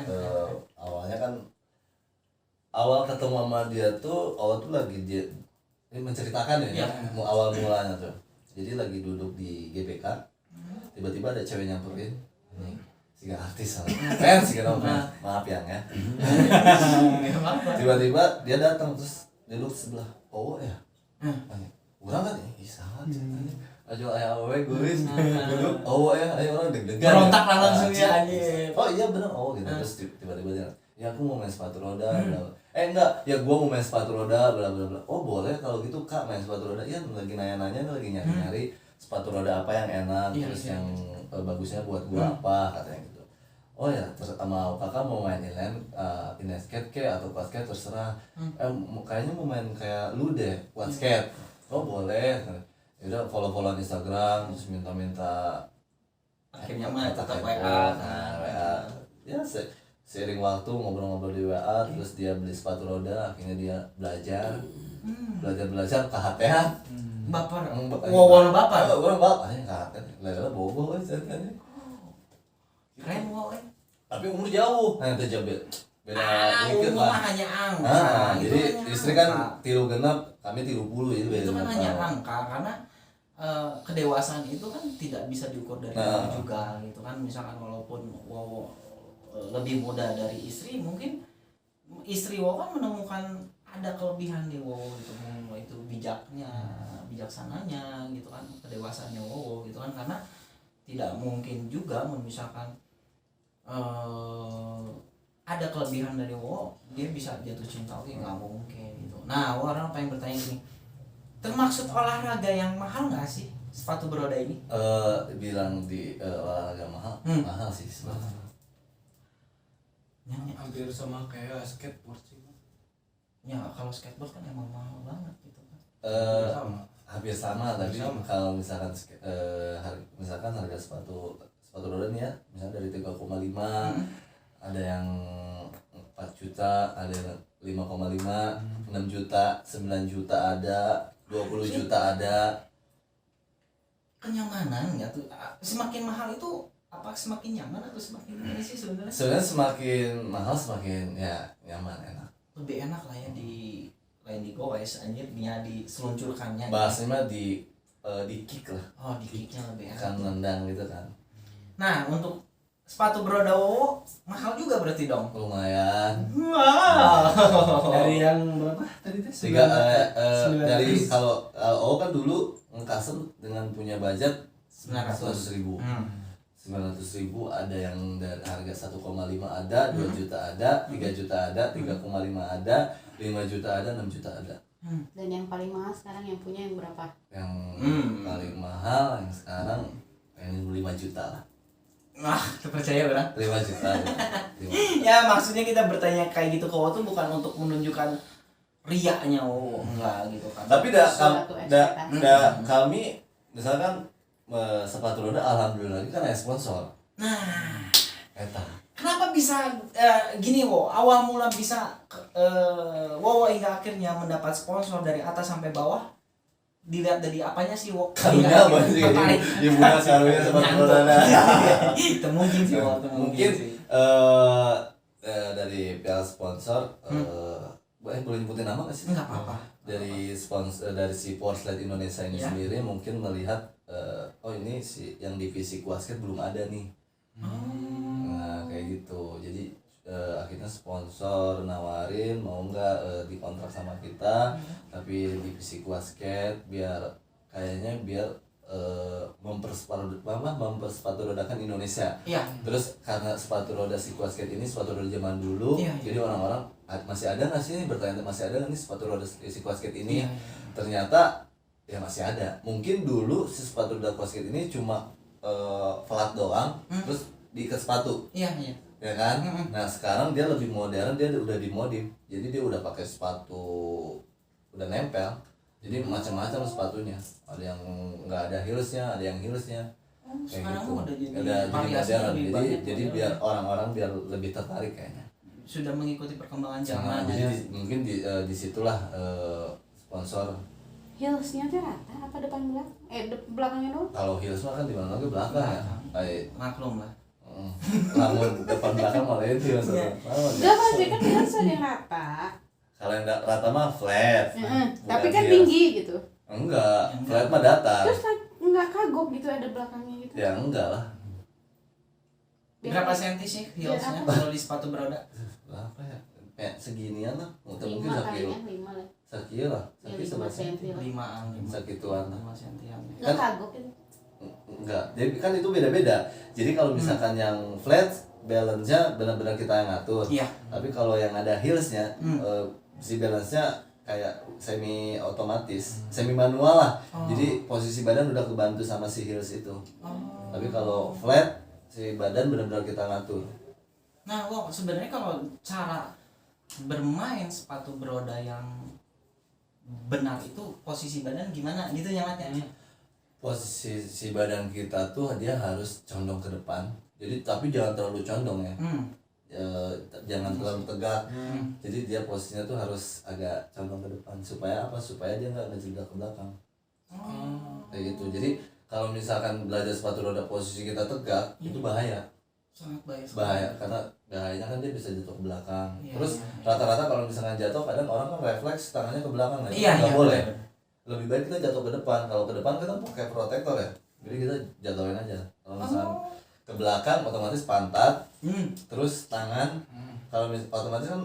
awalnya kan awal ketemu sama dia tuh lagi dia ini menceritakan ya, awal mulanya tuh. Jadi lagi duduk di GPK, tiba-tiba ada cewek nyamperin. Siga artis fans gitu maaf yang ya. Tiba-tiba dia datang terus duduk sebelah ya orang kan sangat aja ayah awe guys duduk ya ayo orang deg-degan berontak lah langsung ya anjir. Oh iya benar gitu. Terus tiba-tiba dia ya aku mau main sepatu roda enggak ya gua mau main sepatu roda bla bla bla. Oh boleh kalau gitu Kak main sepatu roda. Iya lagi nanya-nanya lagi nyari sepatu roda apa yang enak terus yang bagusnya buat gua apa katanya gitu. Oh ya, terus mau kakak mau main inline skate atau quad skate terserah. Kayaknya mau main kayak lu deh, quad skate. Oh boleh. Udah follow Instagram terus minta. Akhirnya mah tetap WA. WA. Ya seiring waktu ngobrol-ngobrol di WA terus dia beli sepatu roda, akhirnya dia belajar. belajar KHT-an. Baper. Bapak. Wawon baper. Orang bapak KHT. Lele bobo aja kan. Keren wow. Tapi umur jauh. Nah, itu jauh beda dikit Umur lah. mah hanya angka. Nah, Itu jadi hanya istri angka. kan 36, kami 30, jadi beda Itu kan 5 hanya tahun. angka karena kedewasaan itu kan tidak bisa diukur dari Nah. umur juga gitu kan. Misalkan walaupun wow lebih muda dari istri, mungkin istri wow kan menemukan ada kelebihan di wow gitu, itu bijaksananya gitu kan, kedewasaannya wow gitu kan, karena tidak mungkin juga misalkan ada kelebihan dari wow dia bisa jatuh cinta, oke nggak mungkin gitu. Nah orang pengen bertanya gini, termaksud olahraga yang mahal nggak sih sepatu beroda ini? Bilang di olahraga mahal, mahal sih sebenarnya. Hampir sama kayak skateboard sih. Ya kalau skateboard kan emang mahal banget gitu kan. Sama. Hampir sama, tapi Sama. kalau misalkan misalkan harga sepatu roda nih ya, misalnya dari 3,5, ada yang 4 juta, ada yang 5,5, 6 juta, 9 juta ada, 20 juta ada. Kenyamanan ya tuh, semakin mahal itu apa semakin nyaman atau semakin ini sih sebenarnya? Sebenarnya semakin mahal semakin ya nyaman, enak. Lebih enak lah ya lain di goes anjir, dia diseluncurkannya. Bahasanya mah di kick lah, Oh di kicknya lebih enak. kan nendang gitu kan. Nah untuk sepatu beroda Wowo mahal juga berarti dong. Lumayan. Wow. Dari yang berapa tadi teh? Dari kalau kan dulu ngekasem dengan punya budget 900.000. 900.000 ada yang dari harga 1,5 ada, 2 juta ada, 3 juta ada, 3,5 ada, 5 juta ada, 6 juta ada. Dan yang paling mahal sekarang yang punya yang berapa? Yang paling mahal yang sekarang yang 5 juta lah. Nah terpercaya orang. 5 juta. 5 juta. Ya maksudnya kita bertanya kayak gitu ke Wowo tuh bukan untuk menunjukkan riaknya Wowo, enggak gitu kan. Tapi Suatu ekspektasi. kami misalkan sepatu roda alhamdulillah kita kan sponsor. Nah Eta. kenapa bisa gini Wo, awal mula bisa Wowo hingga akhirnya mendapat sponsor dari atas sampai bawah, dilihat dari apanya sih Wo? Karunya apa sih? Ibunya karunya sepatu roda. Itu mungkin sih Wo, itu Mungkin sih. dari pihak sponsor boleh nyebutin nama nggak sih? Enggak apa-apa. Dari sponsor dari si Porsche Indonesia ini Ya. sendiri mungkin melihat oh ini si yang divisi basket belum ada nih. Nah kayak gitu, jadi akhirnya sponsor nawarin mau nggak dikontrak sama kita, tapi divisi basket biar mempersepatu-rodakan Indonesia. Iya. Terus karena sepatu roda si basket ini sepatu roda zaman dulu, Iya, jadi orang-orang masih ada nggak sih, bertanya masih ada nggak nih sepatu roda si basket ini? Iya. Ternyata ya masih ada. Mungkin dulu si sepatu roda basket ini cuma flat doang, terus diikat sepatu, Iya, iya. ya kan? Nah sekarang dia lebih modern, dia udah dimodif, jadi dia udah pakai sepatu udah nempel, jadi macam-macam sepatunya. Ada yang nggak ada heelsnya, ada yang heelsnya. Kayak Sekarang gitu. udah jadi Udah variasinya modern. lebih Jadi banyak, jadi modern. biar orang-orang biar lebih tertarik kayaknya. Sudah mengikuti perkembangan Nah, zaman jadi ya. mungkin disitulah sponsor. Heelsnya tuh rata apa depan belakang? Belakangnya doang? Kalau heels mah kan di mana lagi belakang ya. Kayak Maklum lah. namun depan belakang malah itu ya. Iya. Enggak pasti kan heels ada yang rata. Kalau yang rata mah flat. bukan Tapi kan heels. tinggi gitu. Enggak, flat mah datar. Terus nggak kagok gitu ada belakangnya gitu. Ya enggak lah. Berapa senti sih heelsnya kalau di sepatu beroda? Berapa ya? Kayak seginian lah. Mungkin 5 sekilo. kalinya 5 lah. Sekilo lah. Ya, Tapi 5 sebelas senti lah. 5-an, Sekituan lah. 5 sentian. Nggak kagok gitu. Enggak, jadi kan itu beda-beda. Jadi kalau misalkan yang flat, balance-nya benar-benar kita yang ngatur. Iya. Tapi kalau yang ada heels-nya, si balance-nya kayak semi otomatis, semi manual lah. Jadi posisi badan udah kebantu sama si heels itu. Tapi kalau flat, si badan benar-benar kita ngatur. Nah, Wo, sebenarnya kalau cara bermain sepatu beroda yang benar itu posisi badan gimana gitu ya Mat ya? Posisi badan kita tuh dia harus condong ke depan. Jadi tapi jangan terlalu condong ya. jangan terlalu tegak. Jadi dia posisinya tuh harus agak condong ke depan supaya apa? Supaya dia nggak ngejebak ke belakang. Kayak gitu. Jadi kalau misalkan belajar sepatu roda posisi kita tegak, itu bahaya. Sangat Bahaya karena bahayanya kan dia bisa jatuh ke belakang. Iya, Terus iya. rata-rata kalau misalkan jatuh kadang orang kan refleks tangannya ke belakang, nah itu Iya, nggak iya, boleh. benar. Lebih baik kita jatuh ke depan. Kalau ke depan kita pakai protektor ya. Jadi kita jatuhin aja. Kalau misalkan ke belakang otomatis pantat, terus tangan. Kalau otomatis kan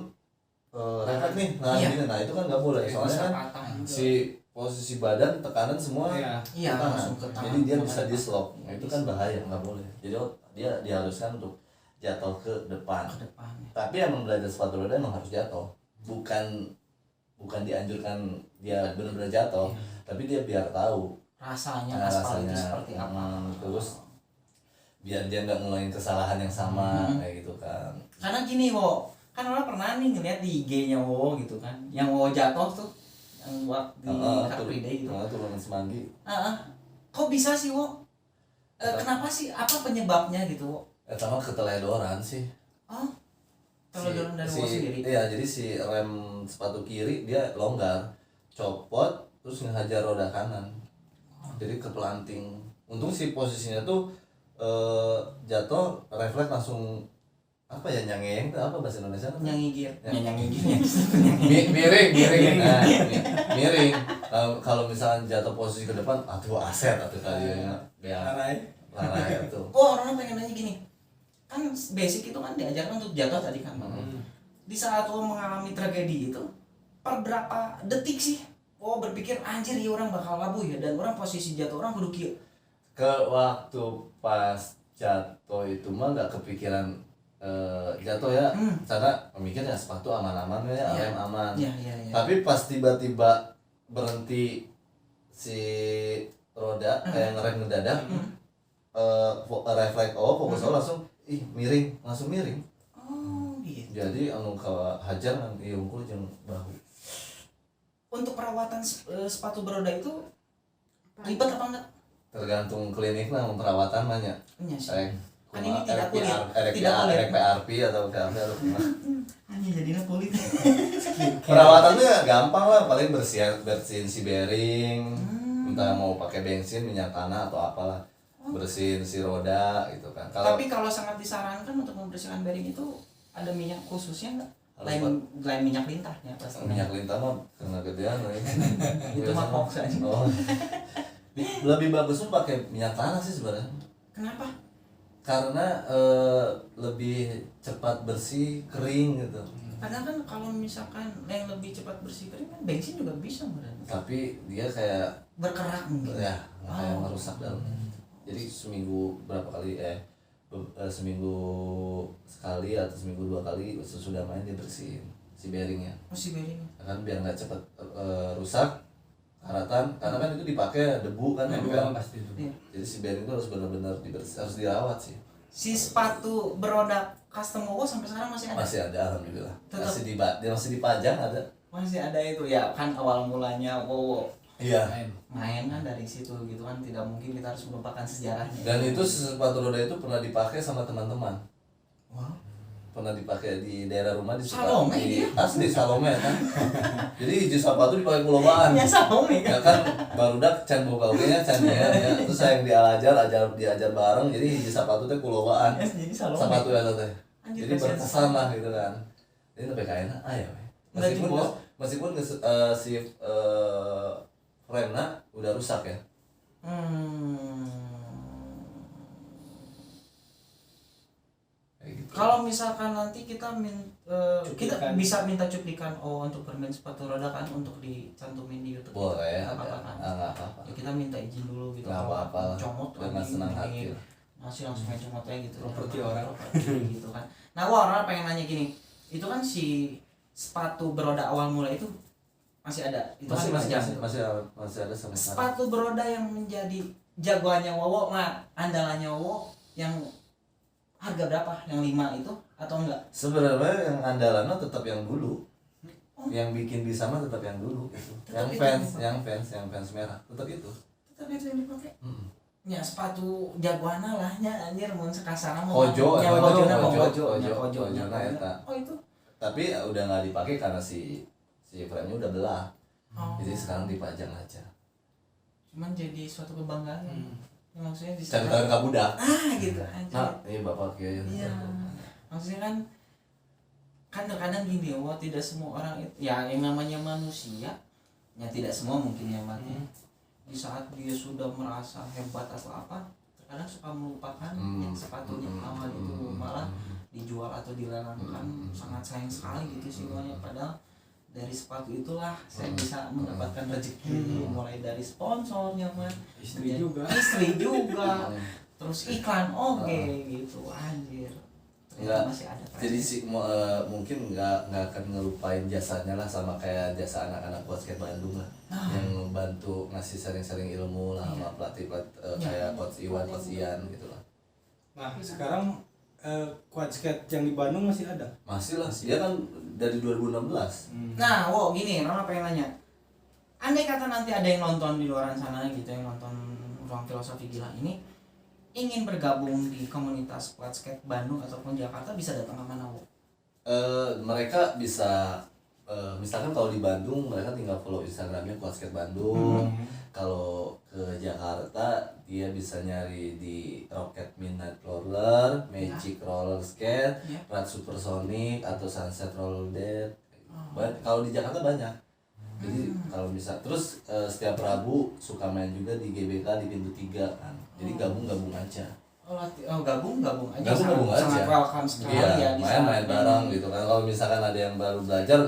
refleks nih, nah Iya. gini, nah itu kan nggak boleh. Soalnya Bisa kan patah juga. si posisi badan tekanan semua Iya. Iya, ke tangan. langsung ke tangan. Jadi dia Makanya bisa pas- dislok. Nah, itu kan bahaya, nggak boleh. Jadi dia diharuskan untuk jatuh ke depan. ke depan. Tapi emang belajar sepatu roda emang harus jatuh. Bukan dianjurkan dia benar-benar jatuh, tapi dia biar tahu Rasanya aspal itu seperti apa. terus biar dia nggak ngulangin kesalahan yang sama kayak gitu kan. Karena gini Wo, kan orang pernah nih ngeliat di IG-nya Wo gitu kan, yang Wo jatuh tuh, yang waktu di Car Free Day gitu. Turunan semanggi. Kok bisa sih Wo? Kenapa sih? Apa penyebabnya gitu Wo? Sama keteledoran sih. Oh, kalau dorong dari Wo sendiri. Iya, jadi si rem sepatu kiri dia longgar, copot terus ngehajar roda kanan. Jadi kepelanting. Untung si posisinya tuh jatuh refleks langsung apa ya, nyangeng itu apa bahasa Indonesia? Nyangigir. Ya. Nyangigir. Miring. Nah, miring. Kalau misalkan jatuh posisi ke depan, aduh aset atau tadi ya. Larai itu. Oh, orang pengen nanya gini. Kan basic itu kan diajarkan untuk jatuh tadi kan. Di saat Wo mengalami tragedi itu, per berapa detik sih Wo berpikir anjir ya orang bakal labuh ya, dan orang posisi jatuh orang kudu kieu. Ke waktu pas jatuh itu mah nggak kepikiran jatuh ya, karena memikirnya sepatu aman-aman ya, Iya. rem aman. Iya. Tapi pas tiba-tiba berhenti si roda kayak ngerem mendadak, refleks fokus langsung langsung miring. Oh, gitu. Jadi anu ka hajar ngan ieu unggul jeung bahu. Untuk perawatan sepatu beroda itu ribet apa enggak? Tergantung klinik lah perawatan mah nya. Iya sih. Kayak Kan ini tidak kulit. Tidak tidak kulit. PRP atau PRP atau gimana. Hanya jadinya kulit. Perawatannya gampang lah, paling bersihin si bearing, entah mau pakai bensin, minyak tanah atau apalah, bersihin si roda gitu kan. Tapi kalau sangat disarankan untuk membersihkan bearing itu ada minyak khususnya enggak? Lain minyak lintahnya pasti. minyak lintah mah karena gedean lah ya. Itu mah hoax aja. Oh. Lebih bagus tuh pakai minyak tanah sih sebenarnya. Kenapa? Karena lebih cepat bersih, kering gitu. Padahal kan kalau misalkan yang lebih cepat bersih kering kan bensin juga bisa berarti. Tapi dia kayak Berkerak mungkin. ya kayak merusak dalam. Jadi seminggu berapa kali seminggu sekali atau seminggu 2 kali sesudah main dia bersihin si bearingnya. Oh, si bearing. Kan biar nggak cepat rusak karatan, karena kan itu dipakai debu kan nempel. Pasti itu. Iya. Jadi si bearing itu harus benar-benar harus dirawat sih. Si sepatu beroda custom Wowo sampai sekarang masih ada. Masih ada alhamdulillah. Tetap. Masih dipajang ada. Masih ada itu ya, kan awal mulanya Wowo Iya. main kan dari situ gitu kan, tidak mungkin kita harus melupakan sejarahnya. Dan itu sepatu roda itu pernah dipakai sama teman-teman. Wow. Pernah dipakai di daerah rumah di Salome dia? asli Salome kan. Jadi hiji sepatu dipakai kulobaan. Ya Salome Ya kan. kan barudak can boga oge nya can ya. Terus saya yang diajar bareng, jadi hiji sepatu teh kulobaan. Yes, jadi Salome. Sepatu eta teh. Anjir, Jadi kasihan berkesan lah gitu kan. Jadi tapi kayaknya aya we. Nggak jebol. Meskipun si remna udah rusak ya. Kayak gitu. Kalau misalkan nanti kita kita Cuplikan. bisa minta cuplikan untuk bermain sepatu roda kan, untuk dicantumin di YouTube. Boleh, Nggak apa-apa ada. kan? Nggak apa-apa. Ya, kita minta izin dulu gitu. Nggak Kalau apa-apa lah. comot Dengan anjing, senang pengen hati. masih langsung main comot aja gitu. Properti orang. Properti gitu kan. Nah, gua orang pengen nanya gini. Itu kan si sepatu beroda awal mula itu masih ada. Itu Masih masih jalan. masih ada sampai sekarang. Sepatu beroda yang menjadi jagoannya Wowo, andalannya Wowo yang harga berapa? Yang 5 itu atau enggak? Sebenarnya yang andalannya tetap yang dulu. Oh. Yang bikin bisa mah tetap yang dulu gitu. Tetap Yang itu fans, yang yang fans merah tetap itu. Tetap itu yang dipakai. nya sepatu jagoana lah nya anjir mun sakasana mah Kojo, nya Kojo, kojona Kojo, nya nah, eta. oh itu Tapi udah nggak dipakai karena si frame-nya udah belah. oh. Jadi sekarang dipajang aja. Cuman jadi suatu kebanggaan ya, maksudnya di Cari tahu budak. gitu anjir Nah, ini bapak kieu. iya maksudnya kan terkadang gini wah tidak semua orang itu ya yang namanya manusia ya tidak semua mungkin yang mati di saat dia sudah merasa hebat atau apa terkadang suka melupakan yang sepatunya awal itu malah dijual atau dilelangkan sangat sayang sekali gitu sih semuanya padahal dari sepatu itulah saya bisa mendapatkan rezeki mulai dari sponsornya mah Istri juga. terus iklan gitu anjir Enggak, masih ada jadi sih mungkin nggak akan ngelupain jasanya lah sama kayak jasa anak-anak basket Bandung lah yang bantu ngasih sering-sering ilmu lah sama pelatih kayak coach Iwan, coach Ian gitu lah. Nah sekarang quad skate yang di Bandung masih ada? Masih lah, dia kan dari 2016. Nah, wow gini, Rama pengen nanya. Andai kata nanti ada yang nonton di luar sana gitu, yang nonton Ruang Filosofi Gila ini ingin bergabung di komunitas quad skate Bandung ataupun Jakarta bisa datang ke mana, Wo? Mereka bisa misalkan kalau di Bandung mereka tinggal follow Instagramnya Quad Skate Bandung. Kalau ke Jakarta dia bisa nyari di Rocket Midnight Roller, Magic Roller Skate, Rad Supersonic atau Sunset Roller Dead. Kalau di Jakarta banyak. Jadi kalau bisa terus setiap Rabu suka main juga di GBK di pintu 3 kan. Jadi gabung aja. Gabung aja. Gabung aja. Sangat welcome sekali iya, ya. main bareng gitu kan. Kalau misalkan ada yang baru belajar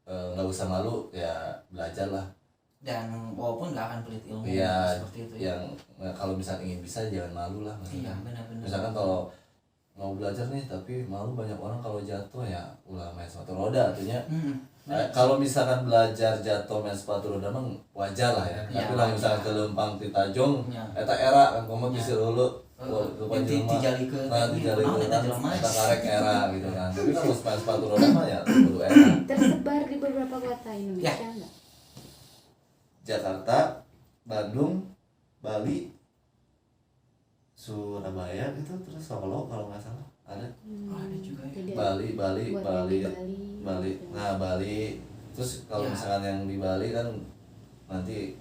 nggak usah malu ya belajar lah. Dan walaupun nggak akan pelit ilmu Iya, seperti itu ya. yang kalau misalkan ingin bisa jangan malu lah. Iya, benar-benar. Misalkan kalau mau belajar nih tapi malu banyak orang kalau jatuh ya ulah main sepatu roda artinya. Kalau misalkan belajar jatuh main sepatu roda mah wajar lah ya. Tapi lah misalkan ke Lempang ti Tajong eta era kan komo bisa dulu. Dijalikeun eta karek era gitu kan. Tapi kalau main sepatu roda mah ya kudu era. Tersebar di beberapa kota Indonesia enggak? Jakarta, Bandung, Bali, Surabaya gitu terus Solo kalau nggak salah ada. Ada juga ya. Bali. Bali. Nah Bali terus kalau misalkan yang di Bali kan nanti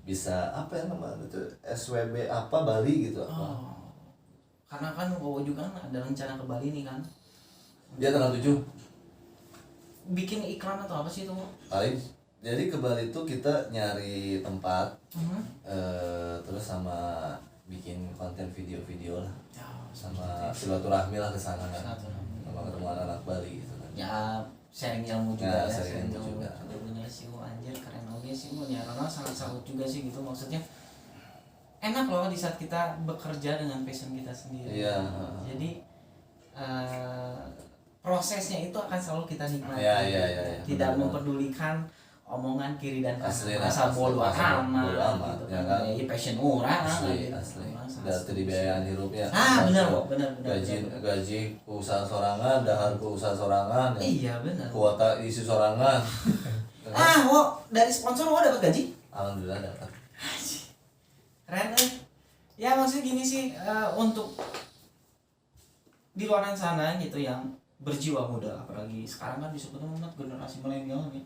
bisa apa ya namanya itu SWB apa Bali gitu apa. Karena kan Wowo juga kan ada rencana ke Bali nih kan. Dia tanggal 7 Bikin iklan atau apa sih itu? paling. Jadi ke Bali itu kita nyari tempat terus sama bikin konten video-video lah. Sama silaturahmi lah ke sana kan. Sama ketemu anak-anak Bali gitu kan. Ya sharing ilmu juga ya, sharing ilmu juga. Bener sih, anjir keren oke sih ya karena sangat salut juga sih gitu maksudnya. Enak loh di saat kita bekerja dengan passion kita sendiri. Iya. Jadi prosesnya itu akan selalu kita nikmati. Iya. Tidak mempedulikan omongan kiri dan Asli, kanan rasa bodoh bodo amat amat, gitu ya kan. kan? Ya passion orang Asli. Udah dibiayain hirupnya. Benar. Gaji ku usaha sorangan, dahar ku usaha sorangan. Iya benar. Kuota isi sorangan. Dari sponsor Wo dapat gaji? Alhamdulillah dapat. Keren ya maksudnya gini sih untuk di luar sana gitu yang berjiwa muda apalagi sekarang kan disebutnya generasi milenial nih.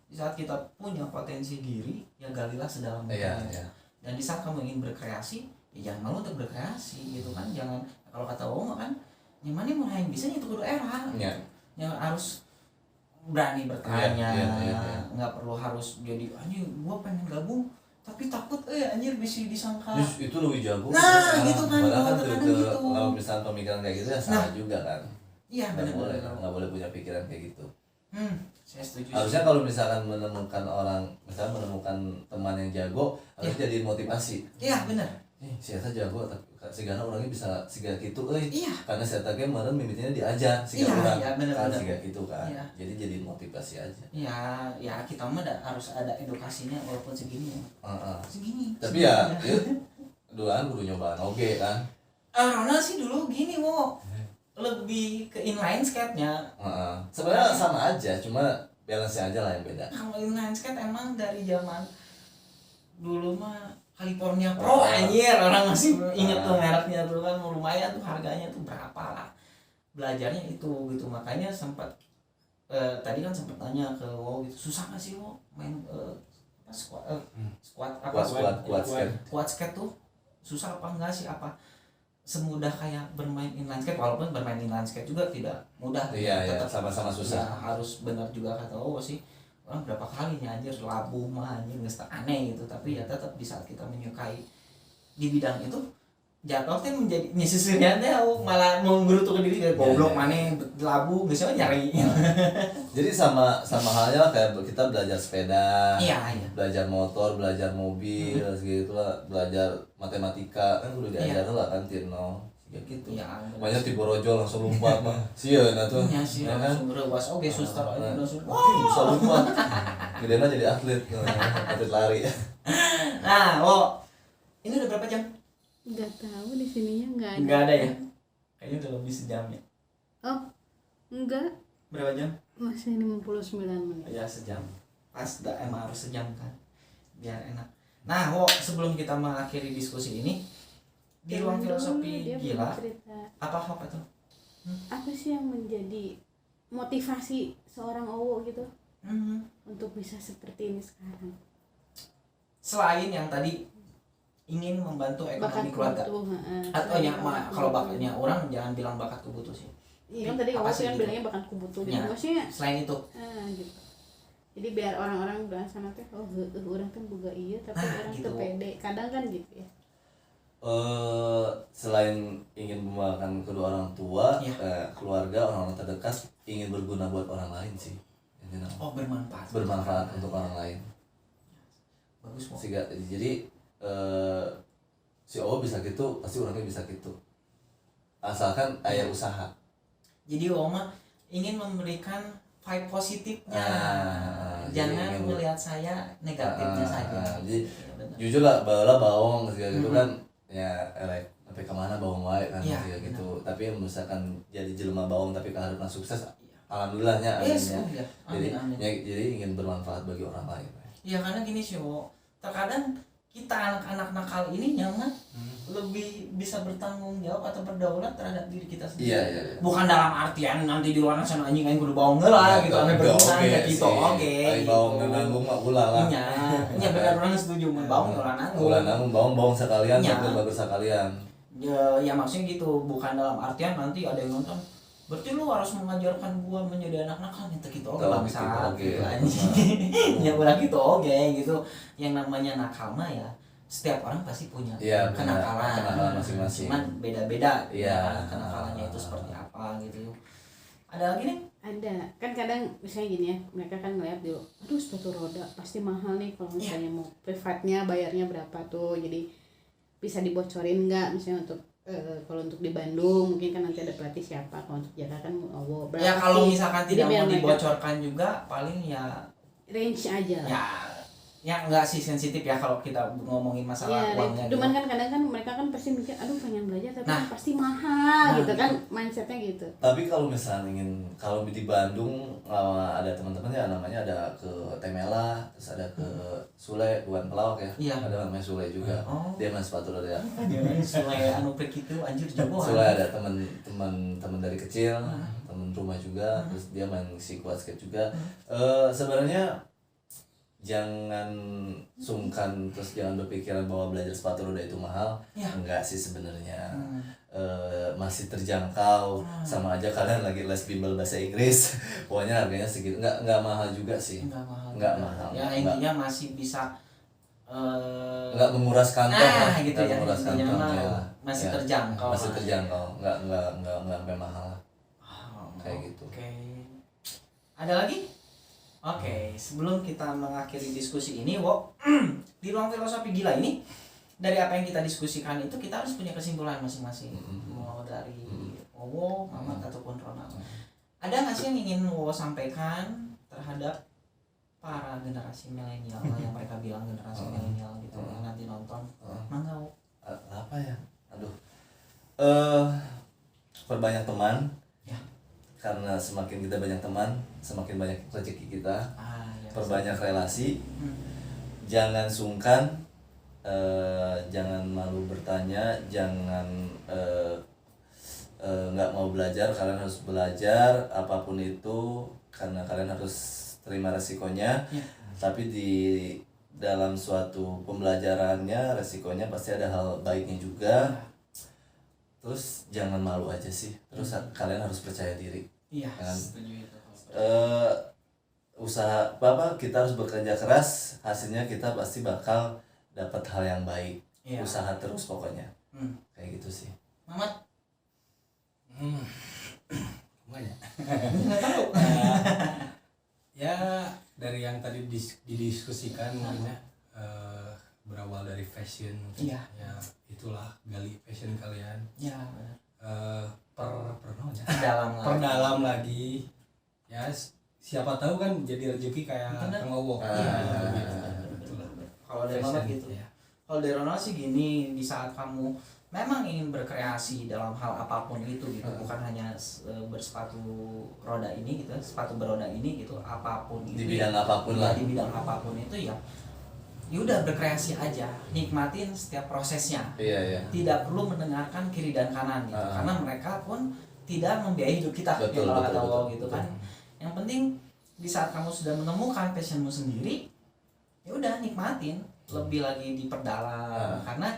Di saat kita punya potensi diri ya galilah sedalam mungkin. Iya. Dan di saat kamu ingin berkreasi ya jangan malu untuk berkreasi gitu kan. Jangan kalau kata Wowo kan yang mana mau yang bisa itu kudu era. Iya. Yang harus berani bertanya. Iya. Nggak perlu harus jadi anjing gua pengen gabung tapi takut anjir bisa disangka Itu lebih jago. Nah, gitu kan, Padahal kan kadang-kadang gitu. kalau misalnya pemikiran kayak gitu ya salah juga kan. iya benar-benar Nggak boleh punya pikiran kayak gitu. Saya setuju Harusnya kalau misalkan menemukan orang, misalnya menemukan teman yang jago, harus jadi motivasi. iya benar Si Eta jago, tapi sigana orangnya bisa siga gitu, iya karena si Eta ge meureun mimitinya diajar, siga Iya, urang iya, bener, kan bener. siga gitu kan. Iya. Jadi jadi motivasi aja. ya kita mah harus ada edukasinya walaupun segini segini Tapi ya, duaan kudu nyobaan oge kan. Ronald sih dulu gini Wo lebih ke inline skate-nya. Sebenarnya sama aja, cuma balance aja lah yang beda. Kalau inline skate emang dari zaman dulu mah California Pro anjir, orang masih inget tuh mereknya tuh kan, lumayan tuh harganya tuh berapa lah. Belajarnya itu gitu, makanya sempat tadi kan sempat tanya ke Wo gitu, susah nggak sih Wo main squat skate tuh susah apa enggak sih, apa semudah kayak bermain inline skate, walaupun bermain inline skate juga tidak mudah. Iya, tetap sama-sama susah. ya, harus benar juga kata Wo sih, orang berapa kali nih anjir labuh mah anjir nggak aneh gitu, tapi ya tetap di saat kita menyukai di bidang itu jatuh teh menjadi nyisirian teh malah menggerutu ke diri kayak goblok mana labu geus nyari. Jadi sama halnya kayak kita belajar sepeda, Iya. belajar motor, belajar mobil, segitu lah, belajar matematika kan udah diajarin lah kan tino, ya gitu. Iya. Banyak ti borojo langsung lompat mah, sieun atuh. Iya sih, Ya kan? langsung rewas oke suster aja langsung. Bisa lompat. Gedena jadi atlet, atlet lari. Nah, ini udah berapa jam? Nggak tahu di sininya nggak ada. Nggak ada ya? Kayaknya udah lebih sejam ya. Oh, enggak. Berapa jam? Masih 59 menit. Ya sejam. Pas emang harus sejam kan. Biar enak. Nah, sebelum kita mengakhiri diskusi ini di ruang filosofi Dia gila. cerita. Apa itu? Apa sih yang menjadi motivasi seorang Owo gitu untuk bisa seperti ini sekarang? Selain yang tadi ingin membantu ekonomi keluarga. Atau yang kalau bakatnya orang jangan bilang bakat kubutuh sih. Iya kan tadi Apa Owo sih kan gitu? bilangnya bakat kubutuh gitu. Ya, Maksudnya selain itu. gitu. Jadi biar orang-orang bilang sana teh orang kan boga iya tapi orang gitu. teu pede. Kadang kan gitu ya. Selain ingin membanggakan kedua orang tua, Ya. keluarga, orang-orang terdekat, ingin berguna buat orang lain sih. Intinya. Bermanfaat Untuk orang lain. Bagus Mo. Jadi si Owo bisa gitu, pasti orangnya bisa gitu. Asalkan aya usaha. Jadi Oma ingin memberikan vibe positifnya. jadi Jangan melihat saya negatifnya saja. Jadi Ya, benar. jujur lah, baheula bawong gitu kan ya elek tapi kemana bawong wae kan Iya, gitu. Tapi misalkan jadi jelema bawong tapi keharapna sukses, alhamdulillahnya Yes, amin ya. amin. Jadi ingin bermanfaat bagi orang lain. Ya karena gini sih Wo, terkadang kita anak-anak nakal ini nyaman lebih bisa bertanggung jawab atau berdaulat terhadap diri kita sendiri. Iya. Bukan dalam artian nanti di luar sana anjing kudu bawang lah gitu, ame berguna gitu. Oke. Ai bawong nanggung mah ulah lah. Iya benar orang setuju mun bawang ulah nanggung. Ulah nanggung bawong sekalian, Iya. bagus sekalian. Ya maksudnya gitu, bukan dalam artian nanti ada yang nonton berarti lu harus mengajarkan gua menjadi anak nakal gitu bangsa gitu anjing. Ya ulah gitu gitu. Yang namanya nakal mah ya setiap orang pasti punya kenakalan masing-masing. Cuman beda-beda Iya. kenakalannya itu seperti apa gitu. Ada lagi nih? Ada. Kan kadang misalnya gini ya, mereka kan ngeliat dulu, aduh sepatu roda pasti mahal nih kalau misalnya mau privatnya bayarnya berapa tuh. Jadi bisa dibocorin nggak misalnya untuk kalau untuk di Bandung mungkin kan nanti ada pelatih siapa, kalau untuk Jakarta kan Owo berapa Ya kalau sih? misalkan Jadi tidak biar mau mereka dibocorkan juga paling ya range aja lah. ya enggak sih sensitif ya kalau kita ngomongin masalah Iya, uangnya cuman gitu. kan kadang kan mereka kan pasti mikir, aduh pengen belajar tapi Nah. kan pasti mahal Nah, gitu kan, gitu. mindsetnya gitu. Tapi kalau misalnya kalau di Bandung ada teman-teman ya namanya ada ke Temela, terus ada ke Sule, bukan pelawak ya. Iya. Ada namanya Sule juga. Oh. Dia main sepatu roda ya. Jangan sulai anu pek itu anjir jago. Sule ada teman dari kecil, teman rumah juga, terus dia main si quad skate juga. Sebenarnya jangan sungkan, terus jangan berpikiran bahwa belajar sepatu roda itu mahal. Ya. Enggak sih sebenarnya. Masih terjangkau, sama aja kalian lagi les bimbel bahasa Inggris. Pokoknya harganya segitu, enggak mahal juga sih. Enggak mahal. Ya intinya masih bisa Enggak menguras kantong lah, gitu enggak ya, menguras intinya kantong mah ya. masih Ya, terjangkau masih lah. terjangkau, enggak sampai mahal lah. Kayak gitu. Oke. Ada lagi? Oke, sebelum kita mengakhiri diskusi ini, di ruang filosofi gila ini, dari apa yang kita diskusikan itu kita harus punya kesimpulan masing-masing. Mau dari Owo, Mamat ataupun Ronald. Ada nggak sih yang ingin Owo sampaikan terhadap para generasi milenial yang mereka bilang generasi milenial gitu yang nanti nonton? Mangga Wo. Apa ya? Aduh. Perbanyak teman. Ya. Karena semakin kita banyak teman, semakin banyak rezeki kita. Ya, Perbanyak relasi. Hmm. Jangan sungkan jangan malu bertanya, jangan nggak mau belajar. Kalian harus belajar apapun itu karena kalian harus terima resikonya. Tapi di dalam suatu pembelajarannya resikonya pasti ada hal baiknya juga. Terus jangan malu aja sih. Terus kalian harus percaya diri. Iya, Kan? setuju itu. Usaha apa kita harus bekerja keras, hasilnya kita pasti bakal dapat hal yang baik. Iya. Usaha terus pokoknya. Kayak gitu sih. Mamat, Semuanya. nggak tahu. Ya dari yang tadi didiskusikan mungkin ya, berawal dari fashion mungkin. Iya. Ya itulah gali fashion kalian. Ya, perdalam lagi ya, siapa tahu kan jadi rezeki kayak Bener. Kang Owok. Iya. Itulah. Kalau dari Mamat Fashion, gitu. ya. Kalau dari Ronald sih gini, di saat kamu memang ingin berkreasi dalam hal apapun itu gitu, bukan hanya bersepatu roda ini gitu, sepatu beroda ini gitu, apapun Di itu. bidang apapun Ya, lah. di bidang apapun itu ya. Ya udah berkreasi aja, nikmatin setiap prosesnya. Iya. Tidak perlu mendengarkan kiri dan kanan gitu, karena mereka pun tidak membiayai hidup kita. Betul, kalau betul, kata betul, Wow gitu betul. kan. Yang penting di saat kamu sudah menemukan passionmu sendiri, ya udah nikmatin, lebih lagi diperdalam, karena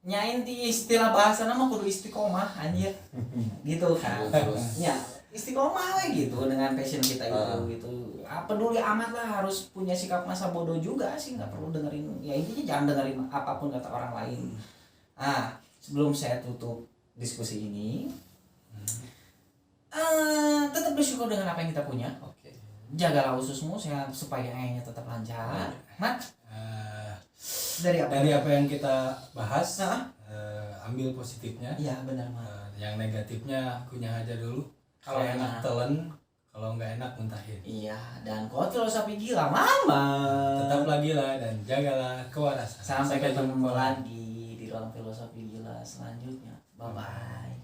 nyain di istilah bahasa nama kudu istiqomah anjir gitu kan. Terus. Ya istiqomah we gitu dengan passion kita itu gitu. Peduli amat lah, harus punya sikap masa bodoh juga sih, nggak perlu dengerin, ya intinya jangan dengerin apapun kata orang lain. Sebelum saya tutup diskusi ini, tetap bersyukur dengan apa yang kita punya. Oke. Jagalah ususmu supaya ayahnya tetap lancar. Mat, dari apa? Dari apa yang kita bahas, Nah. ambil positifnya. Iya benar Mat. Yang negatifnya kunyah aja dulu. Kalau Kalau enak enak. telen, kalau nggak enak muntahin. Iya, dan kau filosofi gila mama. Tetaplah gila dan jagalah kewarasan. Sampai ketemu jumpa. lagi di ruang filosofi gila selanjutnya. Bye bye.